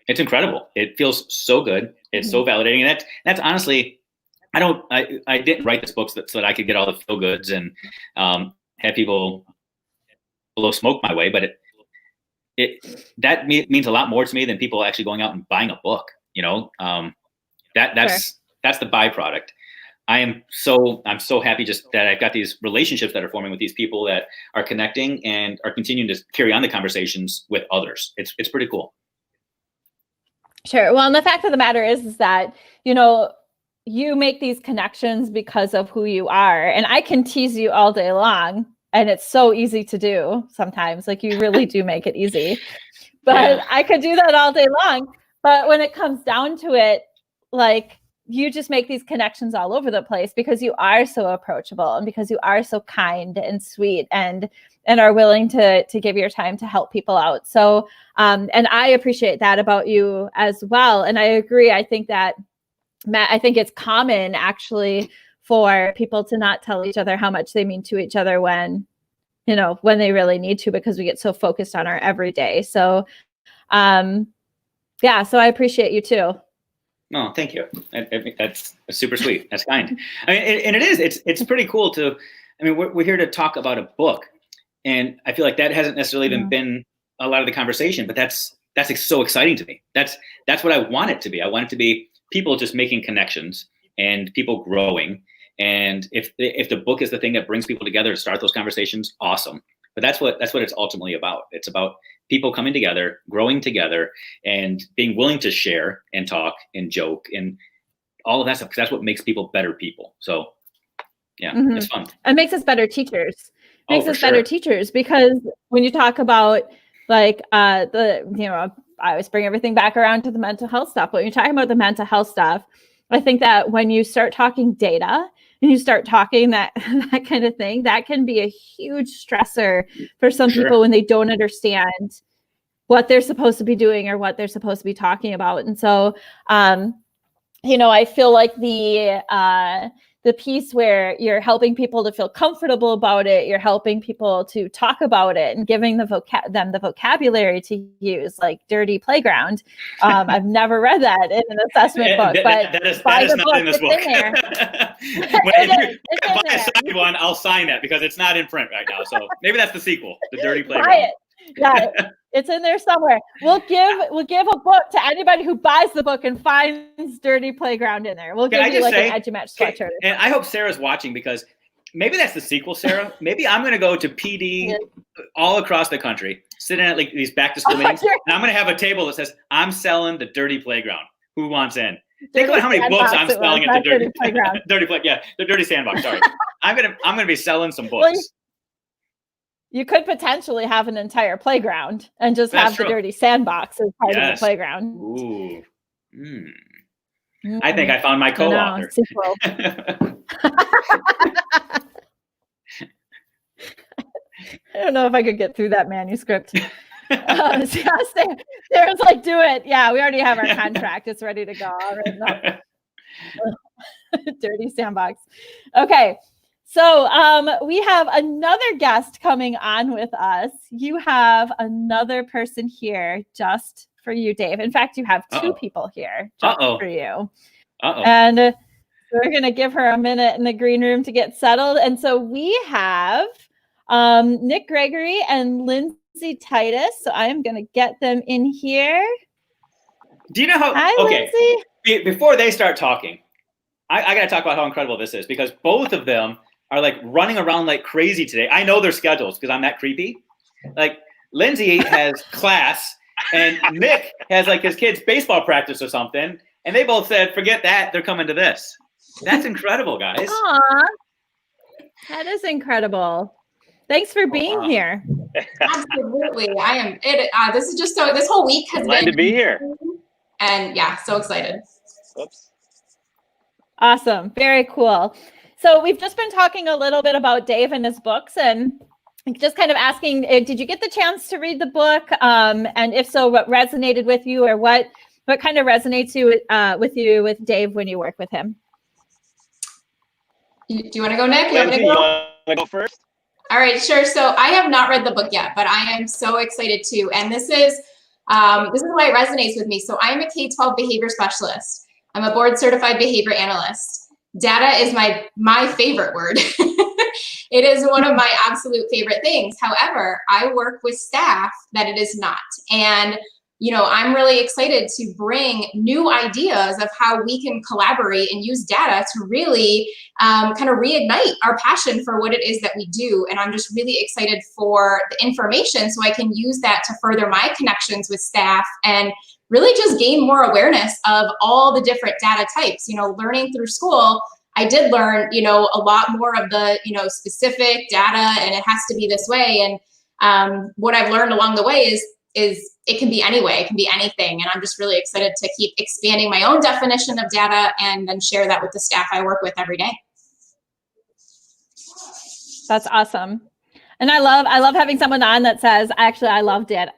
It's incredible. It feels so good. It's so validating. And that's honestly, I didn't write this book so that I could get all the feel goods and have people blow smoke my way, but that means a lot more to me than people actually going out and buying a book. That's the byproduct. I'm so happy just that I've got these relationships that are forming with these people that are connecting and are continuing to carry on the conversations with others. It's pretty cool. Sure. Well, and the fact of the matter is that, you make these connections because of who you are. And I can tease you all day long. And it's so easy to do sometimes. Like, you really do make it easy. But I could do that all day long. But when it comes down to it, like, you just make these connections all over the place because you are so approachable and because you are so kind and sweet and are willing to give your time to help people out. So, and I appreciate that about you as well. And I agree. I think that, Matt, I think it's common actually for people to not tell each other how much they mean to each other when they really need to, because we get so focused on our everyday. So, so I appreciate you too. No, thank you. That's super sweet. That's kind. I mean, and it is. It's pretty cool to. I mean, we're here to talk about a book, and I feel like that hasn't necessarily even been a lot of the conversation. But that's so exciting to me. That's what I want it to be. I want it to be people just making connections and people growing. And if the book is the thing that brings people together to start those conversations, awesome. But that's what it's ultimately about. It's about people coming together, growing together, and being willing to share and talk and joke and all of that stuff, because that's what makes people better people. So it's fun. It makes us better teachers. Better teachers, because when you talk about like I always bring everything back around to the mental health stuff. But when you're talking about the mental health stuff, I think that when you start talking data and you start talking that kind of thing, that can be a huge stressor for some people when they don't understand what they're supposed to be doing or what they're supposed to be talking about. And so, I feel like the piece where you're helping people to feel comfortable about it, you're helping people to talk about it and giving them the vocabulary to use, like dirty playground. I've never read that in an assessment book, but that is not in this book. In there. If you buy a second one, I'll sign that because it's not in print right now. So maybe that's the sequel, The Dirty Playground. Buy it. Yeah, it's in there somewhere. We'll give a book to anybody who buys the book and finds Dirty Playground in there. We'll give you like an EduMatch sweatshirt. And I hope Sarah's watching, because maybe that's the sequel, Sarah. Maybe I'm going to go to PD all across the country, sitting at like these back to school meetings, and I'm going to have a table that says, "I'm selling the Dirty Playground. Who wants in?" Think about how many books I'm selling at the Dirty Playground. The Dirty Sandbox. Sorry, I'm gonna be selling some books. Well, you could potentially have an entire playground and just have the Dirty Sandbox as part of the playground. Ooh. I think I found my co-author. I don't know if I could get through that manuscript. Sarah's like, do it. Yeah, we already have our contract. It's ready to go. All right, Dirty Sandbox. Okay. So we have another guest coming on with us. You have another person here just for you, Dave. In fact, you have two people here just for you. And we're going to give her a minute in the green room to get settled. And so we have Nick Gregory and Lindsay Titus. So I am going to get them in here. Do you know how? Hi, Lindsay. Before they start talking, I got to talk about how incredible this is, because both of them are like running around like crazy today. I know their schedules because I'm that creepy. Like Lindsay has class and Nick has like his kid's baseball practice or something. And they both said, forget that. They're coming to this. That's incredible, guys. Aw, that is incredible. Thanks for being wow. here. Absolutely. I am it. This is just this whole week has Glad been to be here. And yeah, so excited. Whoops. Awesome. Very cool. So we've just been talking a little bit about Dave and his books, and just kind of asking, did you get the chance to read the book? And if so, what resonated with you, or what kind of resonates with you with Dave when you work with him? Do you want to go, Nick? Lindsay, you want to go first? All right, sure. So I have not read the book yet, but I am so excited to. And this is why it resonates with me. So I'm a K-12 behavior specialist. I'm a board certified behavior analyst. Data is my favorite word. It is one of my absolute favorite things. However, I work with staff that it is not. And I'm really excited to bring new ideas of how we can collaborate and use data to really kind of reignite our passion for what it is that we do. And I'm just really excited for the information so I can use that to further my connections with staff and really just gain more awareness of all the different data types. Learning through school, I did learn, a lot more of the, specific data, and it has to be this way. And what I've learned along the way is it can be any way, it can be anything. And I'm just really excited to keep expanding my own definition of data and then share that with the staff I work with every day. That's awesome. And I love having someone on that says, actually, I love data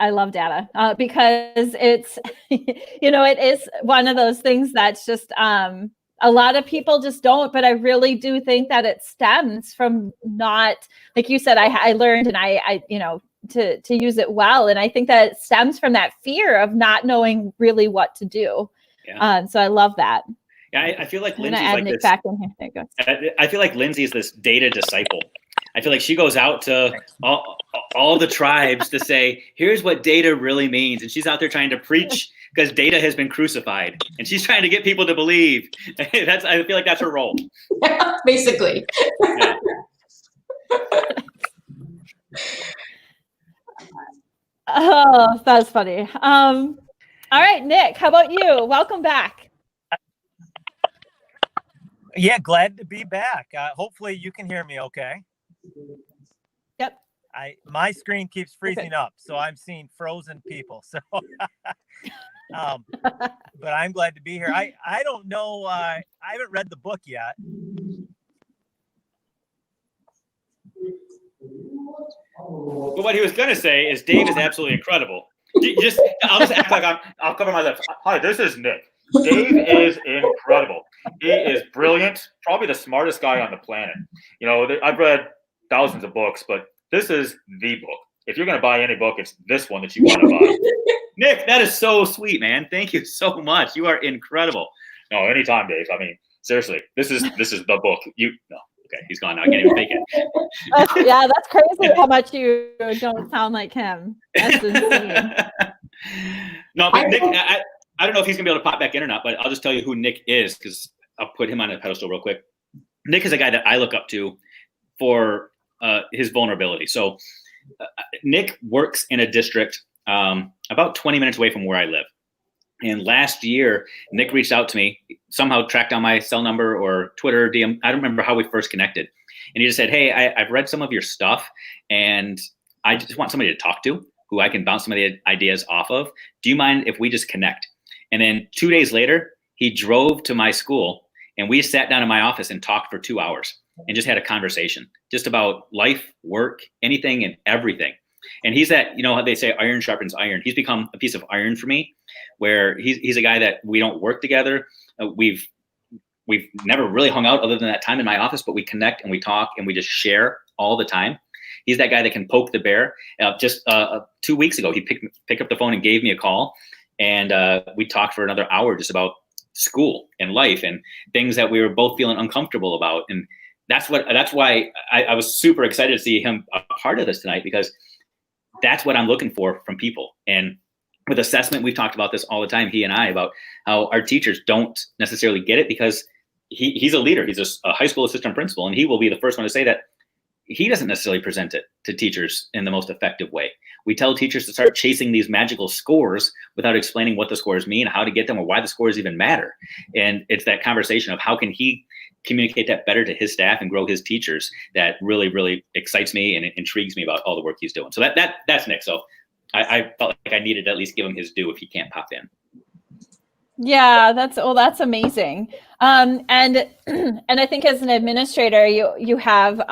because it's, it is one of those things that's just, a lot of people just don't, but I really do think that it stems from not, like you said, I learned and I to use it well. And I think that it stems from that fear of not knowing really what to do. Yeah. So I love that. Yeah, I feel like Lindsay's like this. Back in here. There goes. I feel like Lindsay is this data disciple. I feel like she goes out to all the tribes to say, here's what data really means. And she's out there trying to preach because data has been crucified. And she's trying to get people to believe. I feel like that's her role. Yeah, basically. Yeah. Oh, that's funny. All right, Nick, how about you? Welcome back. Yeah, glad to be back. Hopefully you can hear me okay. Yep. My screen keeps freezing up, so I'm seeing frozen people. So, but I'm glad to be here. I don't know. I haven't read the book yet. But what he was going to say is Dave is absolutely incredible. I'll just act like I'll cover my lips. Hi, this is Nick. Dave is incredible. He is brilliant, probably the smartest guy on the planet. I've read thousands of books, but this is the book. If you're going to buy any book, it's this one that you want to buy. Nick, that is so sweet, man. Thank you so much. You are incredible. No, anytime, Dave. I mean, seriously, this is the book. Okay, he's gone now. I can't even fake it. Yeah, that's crazy how much you don't sound like him. That's insane. No, but Nick, I don't know if he's going to be able to pop back in or not, but I'll just tell you who Nick is because I'll put him on a pedestal real quick. Nick is a guy that I look up to for his vulnerability. So Nick works in a district about 20 minutes away from where I live. And last year, Nick reached out to me, somehow tracked down my cell number or Twitter DM. I don't remember how we first connected. And he just said, hey, I've read some of your stuff and I just want somebody to talk to who I can bounce some of the ideas off of. Do you mind if we just connect? And then 2 days later, he drove to my school and we sat down in my office and talked for 2 hours and just had a conversation just about life, work, anything and everything. And he's that, how they say iron sharpens iron. He's become a piece of iron for me, where he's a guy that we don't work together. We've never really hung out other than that time in my office, but we connect and we talk and we just share all the time. He's that guy that can poke the bear. Just 2 weeks ago, he picked up the phone and gave me a call. And we talked for another hour just about school and life and things that we were both feeling uncomfortable about. And that's why I was super excited to see him a part of this tonight, because that's what I'm looking for from people. And with assessment, we've talked about this all the time, he and I, about how our teachers don't necessarily get it because he's a leader. He's a high school assistant principal, and he will be the first one to say that he doesn't necessarily present it to teachers in the most effective way. We tell teachers to start chasing these magical scores without explaining what the scores mean, how to get them, or why the scores even matter. And it's that conversation of how can he communicate that better to his staff and grow his teachers, that really, really excites me and it intrigues me about all the work he's doing. So that's Nick. So I felt like I needed to at least give him his due if he can't pop in. Yeah, that's amazing. And I think as an administrator, you have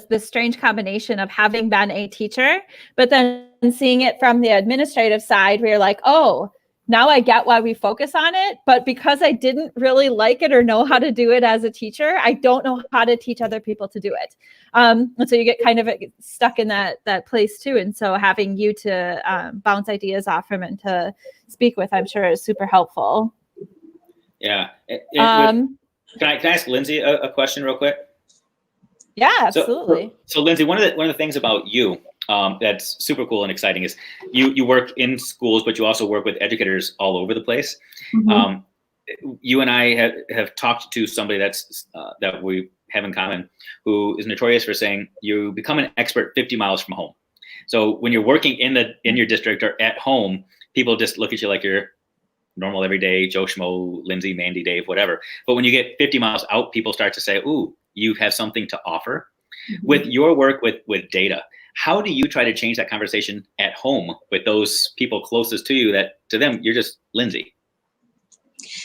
this strange combination of having been a teacher, but then seeing it from the administrative side where you're like, oh, now I get why we focus on it, but because I didn't really like it or know how to do it as a teacher, I don't know how to teach other people to do it. And so you get kind of stuck in that place too. And so having you to bounce ideas off from and to speak with, I'm sure is super helpful. Yeah. Can I ask Lindsay a question real quick? Yeah, absolutely. So Lindsay, one of the things about you that's super cool and exciting is you work in schools, but you also work with educators all over the place. Mm-hmm. You and I have talked to somebody that we have in common, who is notorious for saying you become an expert 50 miles from home. So when you're working in your district or at home, people just look at you like you're normal everyday Joe Schmo, Lindsay, Mandy, Dave, whatever. But when you get 50 miles out, people start to say, ooh, you have something to offer. Mm-hmm. With your work with data, how do you try to change that conversation at home with those people closest to you, that to them, you're just Lindsay?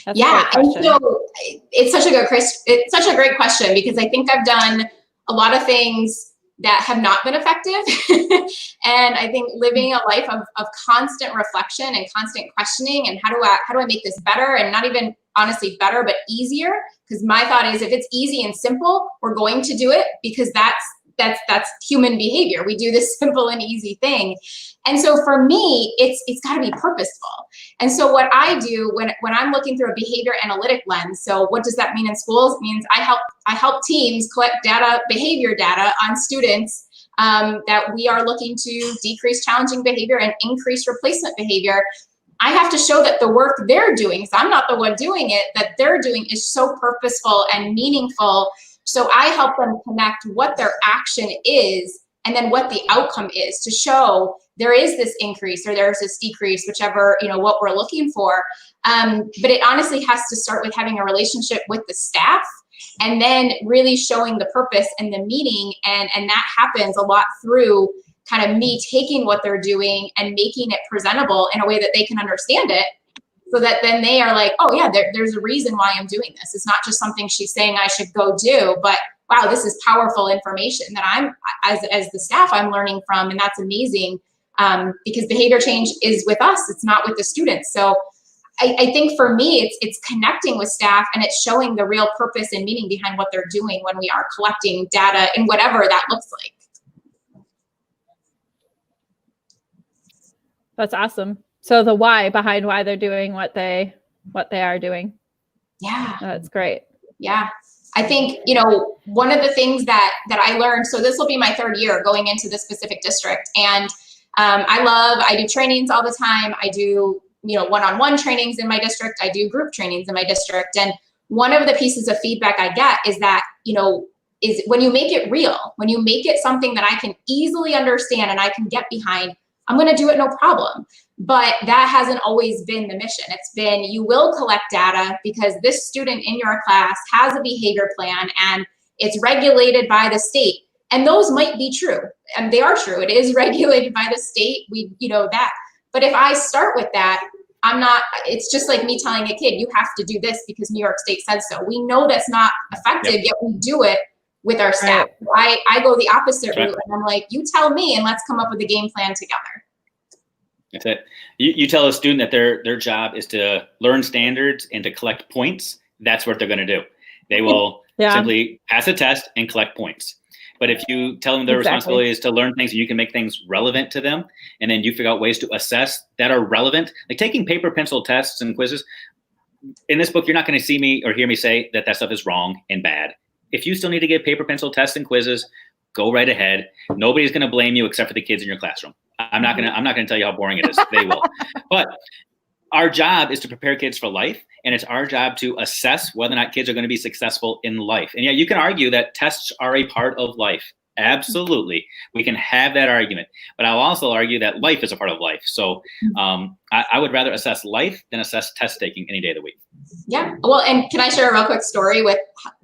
That's yeah. And so it's such a great question, because I think I've done a lot of things that have not been effective. And I think living a life of constant reflection and constant questioning, and how do I make this better, and not even honestly better, but easier. Because my thought is, if it's easy and simple, we're going to do it, because that's human behavior. We do this simple and easy thing. And so for me, it's got to be purposeful. And so what I do when I'm looking through a behavior analytic lens, so what does that mean in schools? It means I help teams collect data, behavior data on students that we are looking to decrease challenging behavior and increase replacement behavior. I have to show that the work they're doing, so I'm not the one doing it, that they're doing is so purposeful and meaningful. So I help them connect what their action is and then what the outcome is, to show there is this increase or there's this decrease, whichever, what we're looking for. But it honestly has to start with having a relationship with the staff, and then really showing the purpose and the meaning. And that happens a lot through kind of me taking what they're doing and making it presentable in a way that they can understand it, so that then they are like, oh yeah, there's a reason why I'm doing this. It's not just something she's saying I should go do, but wow, this is powerful information that I'm, as the staff, I'm learning from. And that's amazing, because behavior change is with us. It's not with the students. So I think for me, it's connecting with staff, and it's showing the real purpose and meaning behind what they're doing when we are collecting data in whatever that looks like. That's awesome. So the why behind why they're doing what they are doing. Yeah. That's great. Yeah. I think, one of the things that I learned, so this will be my third year going into this specific district. And I do trainings all the time. I do, one-on-one trainings in my district. I do group trainings in my district. And one of the pieces of feedback I get is that, is when you make it real, when you make it something that I can easily understand and I can get behind, I'm going to do it no problem. But that hasn't always been the mission. It's been, you will collect data because this student in your class has a behavior plan and it's regulated by the state. And those might be true. And they are true. It is regulated by the state. We, that. But if I start with that, it's just like me telling a kid, you have to do this because New York State said so. We know that's not effective, yet we do it with our staff. Right. I go the opposite route, and I'm like, you tell me and let's come up with a game plan together. That's it. You tell a student that their job is to learn standards and to collect points. That's what they're going to do. They will simply pass a test and collect points. But if you tell them their responsibility is to learn things, and you can make things relevant to them, and then you figure out ways to assess that are relevant, like taking paper, pencil tests and quizzes. In this book, you're not going to see me or hear me say that stuff is wrong and bad. If you still need to get paper, pencil tests and quizzes, go right ahead. Nobody's going to blame you except for the kids in your classroom. I'm not going to tell you how boring it is. They will. But our job is to prepare kids for life, and it's our job to assess whether or not kids are going to be successful in life. And yeah, you can argue that tests are a part of life. Absolutely. We can have that argument. But I'll also argue that life is a part of life. So I would rather assess life than assess test taking any day of the week. Yeah. Well, and can I share a real quick story with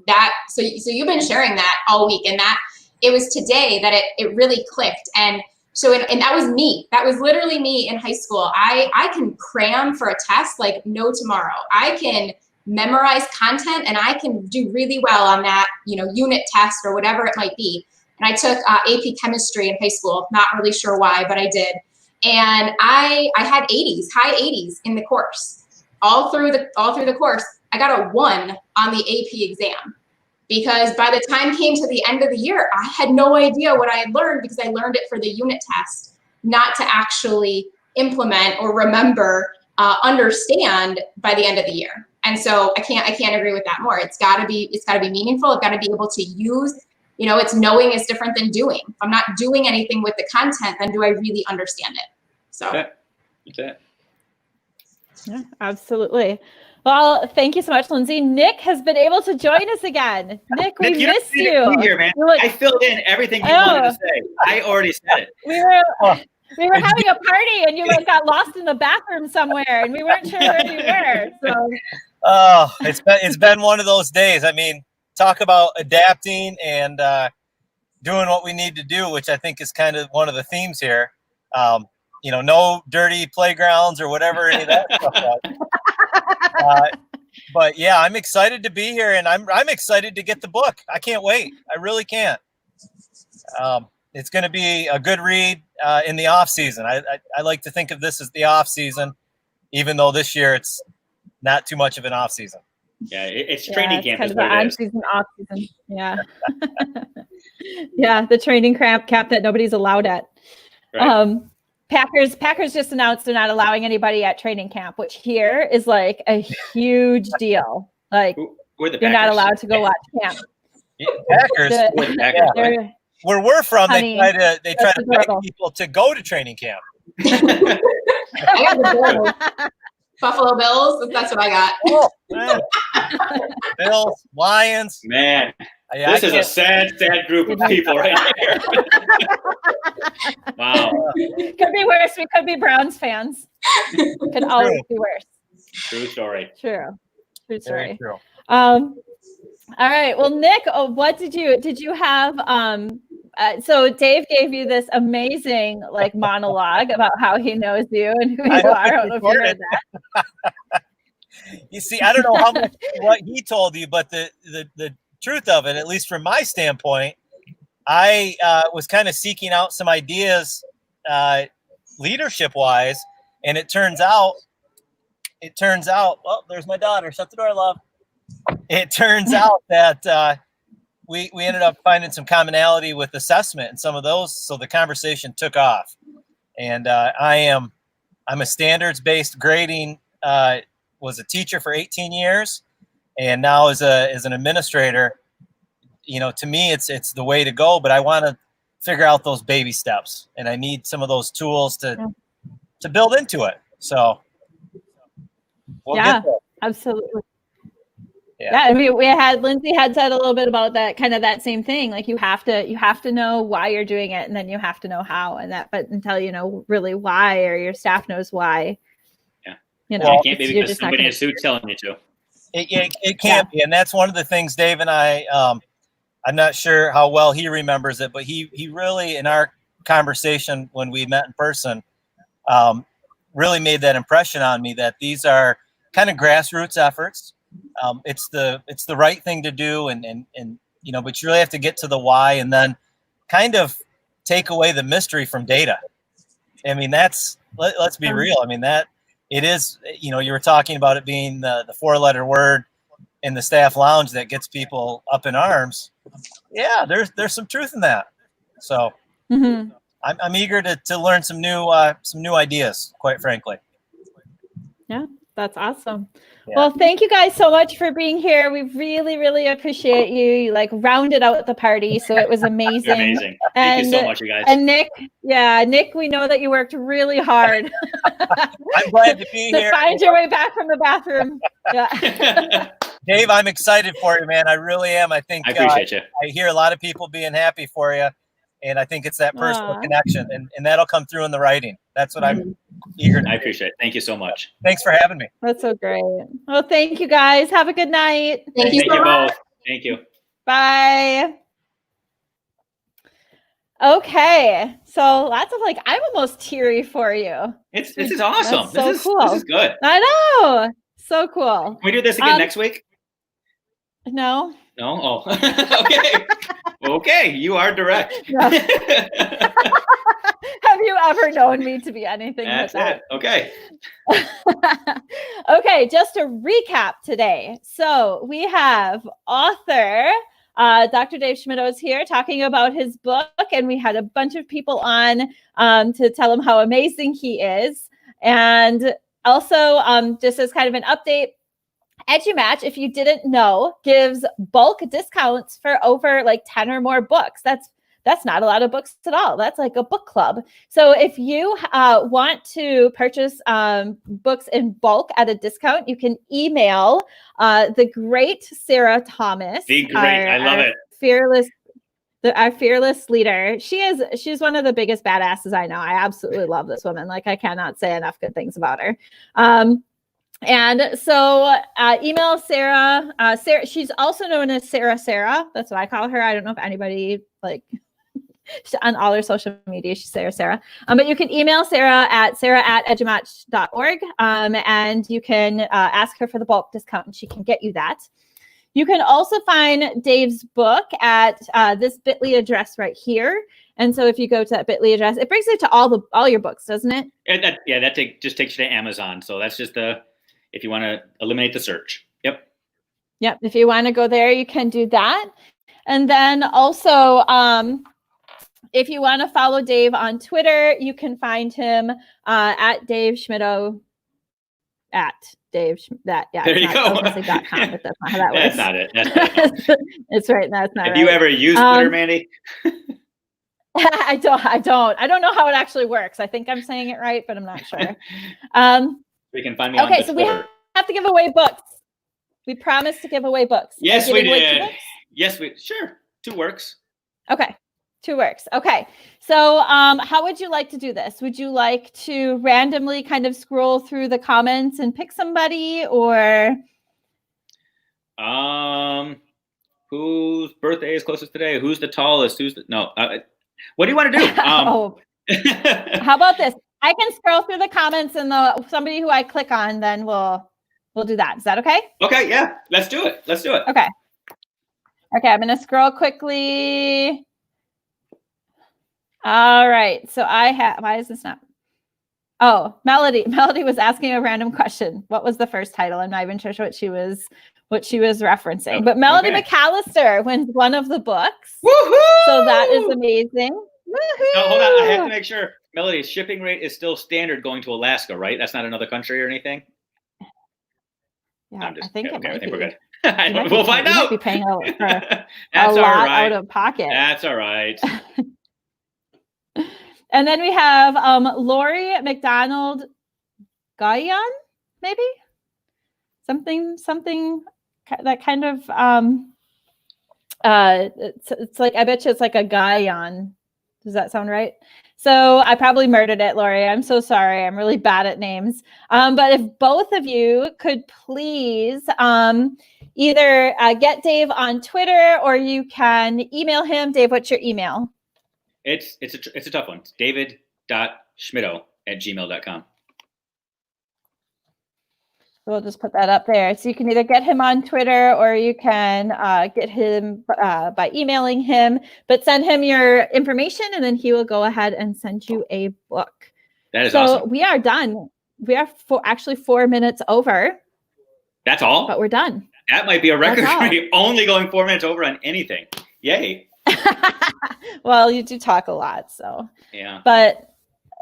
that? So you've been sharing that all week, and that it was today that it really clicked. And so, and that was me. That was literally me in high school. I can cram for a test like no tomorrow. I can memorize content and I can do really well on that, unit test or whatever it might be. And I took AP chemistry in high school. Not really sure why, but I did. And I had 80s, high 80s in the course. All through the course, I got a 1 on the AP exam. Because by the time came to the end of the year, I had no idea what I had learned because I learned it for the unit test, not to actually implement or remember, understand by the end of the year. And so I can't agree with that more. It's gotta be meaningful. I've got to be able to use, it's knowing is different than doing. If I'm not doing anything with the content, then do I really understand it? So that's it. Yeah, absolutely. Well, thank you so much, Lindsay. Nick has been able to join us again. Nick, we missed you. Here, man. I filled in everything you wanted to say. I already said it. We were having a party, and you got lost in the bathroom somewhere, and we weren't sure where you were. So. Oh, it's been one of those days. I mean, talk about adapting and doing what we need to do, which I think is kind of one of the themes here. No dirty playgrounds or whatever any of that stuff was. But yeah, I'm excited to be here, and I'm excited to get the book. I can't wait. I really can't. It's going to be a good read in the off season. I like to think of this as the off season, even though this year it's not too much of an off season. Yeah, it's training camp. Kind of the on season, off season. Yeah. Yeah, the training camp that nobody's allowed at. Right. Packers just announced they're not allowing anybody at training camp, which here is like a huge deal. Like you're not allowed to go watch camp. Yeah, Packers. Where we're from, they try to beg people to go to training camp. Buffalo Bills. That's what I got. Oh, Bills, Lions. Man, this is a sad group of people right here. Wow. Could be worse. We could be Browns fans. Could always be worse. True story. True story. Very true. All right. Well, Nick, what did you have? So Dave gave you this amazing monologue about how he knows you and who you are. I don't know if you heard that. You see, I don't know how much what he told you, but the truth of it, at least from my standpoint, I was kind of seeking out some ideas leadership wise, and it turns out, well, there's my daughter. Shut the door, love. It turns out that we ended up finding some commonality with assessment and some of those. So the conversation took off, and I'm a standards-based grading, was a teacher for 18 years. And now as an administrator, to me, it's the way to go, but I want to figure out those baby steps, and I need some of those tools to build into it. So we'll get there. Absolutely. Yeah. I mean, Lindsay had said a little bit about that, kind of that same thing. Like you have to know why you're doing it, and then you have to know how, but until you know really why, or your staff knows why. Yeah. It can't be because somebody in a suit's telling you to. It can't be, and that's one of the things Dave and I. I'm not sure how well he remembers it, but he really, in our conversation when we met in person, really made that impression on me that these are kind of grassroots efforts. It's the right thing to do, and but you really have to get to the why, and then kind of take away the mystery from data. I mean, let's be real. I mean, that it is, you were talking about it being the 4-letter word in the staff lounge that gets people up in arms. Yeah, there's some truth in that. So I'm eager to learn some new ideas, quite frankly. Yeah, that's awesome. Yeah. Well, thank you guys so much for being here. We really, really appreciate you. You rounded out the party, so it was amazing. You're amazing. Thank you so much, you guys. And Nick, we know that you worked really hard. I'm glad to be here. To find your way back from the bathroom. Yeah. Dave, I'm excited for you, man. I really am. I think I appreciate you. I hear a lot of people being happy for you, And I think it's that personal Aw. connection, and that'll come through in the writing. That's what I'm eager to I do. appreciate it. Thank you so much. Thanks for having me. That's so great. Well, thank you guys. Have a good night. Thank you Thank so you much. both. Thank you. Bye. Okay, so lots of like, I'm almost teary for you. This is awesome. That's so cool. This is good. I know. So cool. Can we do this again next week? No. No? Oh, okay. Okay, you are direct. No. Have you ever known me to be anything That's but that? it. Okay. Okay, just to recap today. So we have author Dr. Dave Schmittou is here talking about his book, and we had a bunch of people on to tell him how amazing he is. And also, just as kind of an update, EduMatch, if you didn't know, gives bulk discounts for over like 10 or more books. That's not a lot of books at all. That's like a book club. So if you want to purchase books in bulk at a discount, you can email the great Sarah Thomas. I love it. Our fearless leader. She's one of the biggest badasses I know. I absolutely love this woman. Like, I cannot say enough good things about her. And so email Sarah. Sarah. She's also known as Sarah. That's what I call her. I don't know if anybody like on all her social media, she's Sarah. But you can email Sarah at sarah@edumatch.org. And you can ask her for the bulk discount, and she can get you that. You can also find Dave's book at this bit.ly address right here. And so if you go to that bit.ly address, it brings it to all your books, doesn't it? That just takes you to Amazon. So that's just if you want to eliminate the search. Yep. If you want to go there, you can do that. And then also, if you want to follow Dave on Twitter, you can find him at Dave Schmittou. There you go. I was gonna say .com, but that's not how that works. That's not it. It's right. That's not Have right. you ever used Twitter, Mandy? I don't know how it actually works. I think I'm saying it right, but I'm not sure. We can find me on okay, so Twitter. we have to give away books. We promised to give away books. Yes, we did. Yes, Sure. 2 works. Okay. 2 works. Okay. So how would you like to do this? Would you like to randomly kind of scroll through the comments and pick somebody, or whose birthday is closest today? Who's the tallest? What do you want to do? How about this? I can scroll through the comments, and somebody who I click on, then we'll do that. Is that okay? Okay, yeah. Let's do it. Okay. Okay, I'm going to scroll quickly. All right. So why is this not? Oh, Melody. Melody was asking a random question. What was the first title? I'm not even sure what she was referencing. But Melody McAllister wins one of the books. Woohoo! So that is amazing. Woohoo! No, hold on. I have to make sure. Melody's shipping rate is still standard going to Alaska, right? That's not another country or anything? Yeah, I think it might be. We're good. We'll find out. Be paying a That's lot out of pocket. That's all right. And then we have Lori McDonald Guyon, maybe something that kind of it's like, I bet you it's like a Guyon. Does that sound right? So I probably murdered it, Lori. I'm so sorry. I'm really bad at names. But if both of you could please either get Dave on Twitter, or you can email him. Dave, what's your email? It's a tough one. It's david.schmittou@gmail.com. We'll just put that up there. So you can either get him on Twitter, or you can get him by emailing him, but send him your information, and then he will go ahead and send you a book. That is awesome. So we are done. We are actually 4 minutes over. That's all? But we're done. That might be a record for you, only going 4 minutes over on anything. Yay. Well, you do talk a lot, so. Yeah. But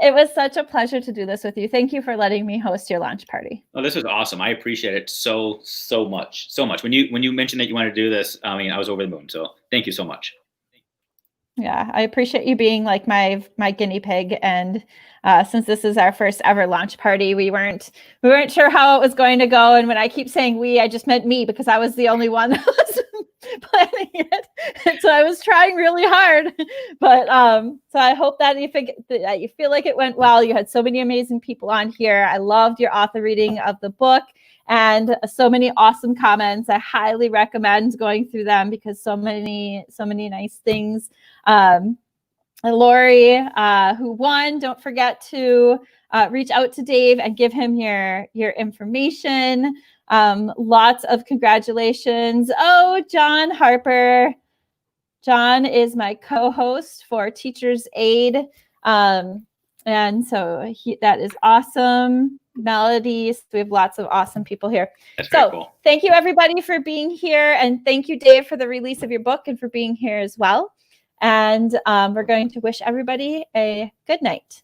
it was such a pleasure to do this with you. Thank you for letting me host your launch party. Oh, this was awesome. I appreciate it so much. When you mentioned that you wanted to do this, I mean, I was over the moon. So thank you so much. Yeah, I appreciate you being like my guinea pig. And since this is our first ever launch party, we weren't sure how it was going to go. And when I keep saying we, I just meant me, because I was the only one that planning it. And so I was trying really hard, but so I hope that that you feel like it went well. You had so many amazing people on here. I loved your author reading of the book and so many awesome comments. I highly recommend going through them because so many nice things. Lori, who won, don't forget to reach out to Dave and give him your information. Lots of congratulations. Oh, John Harper. John is my co-host for Teachers Aid. And so that is awesome. Melodies. We have lots of awesome people here. That's very so cool. Thank you everybody for being here. And thank you, Dave, for the release of your book and for being here as well. And we're going to wish everybody a good night.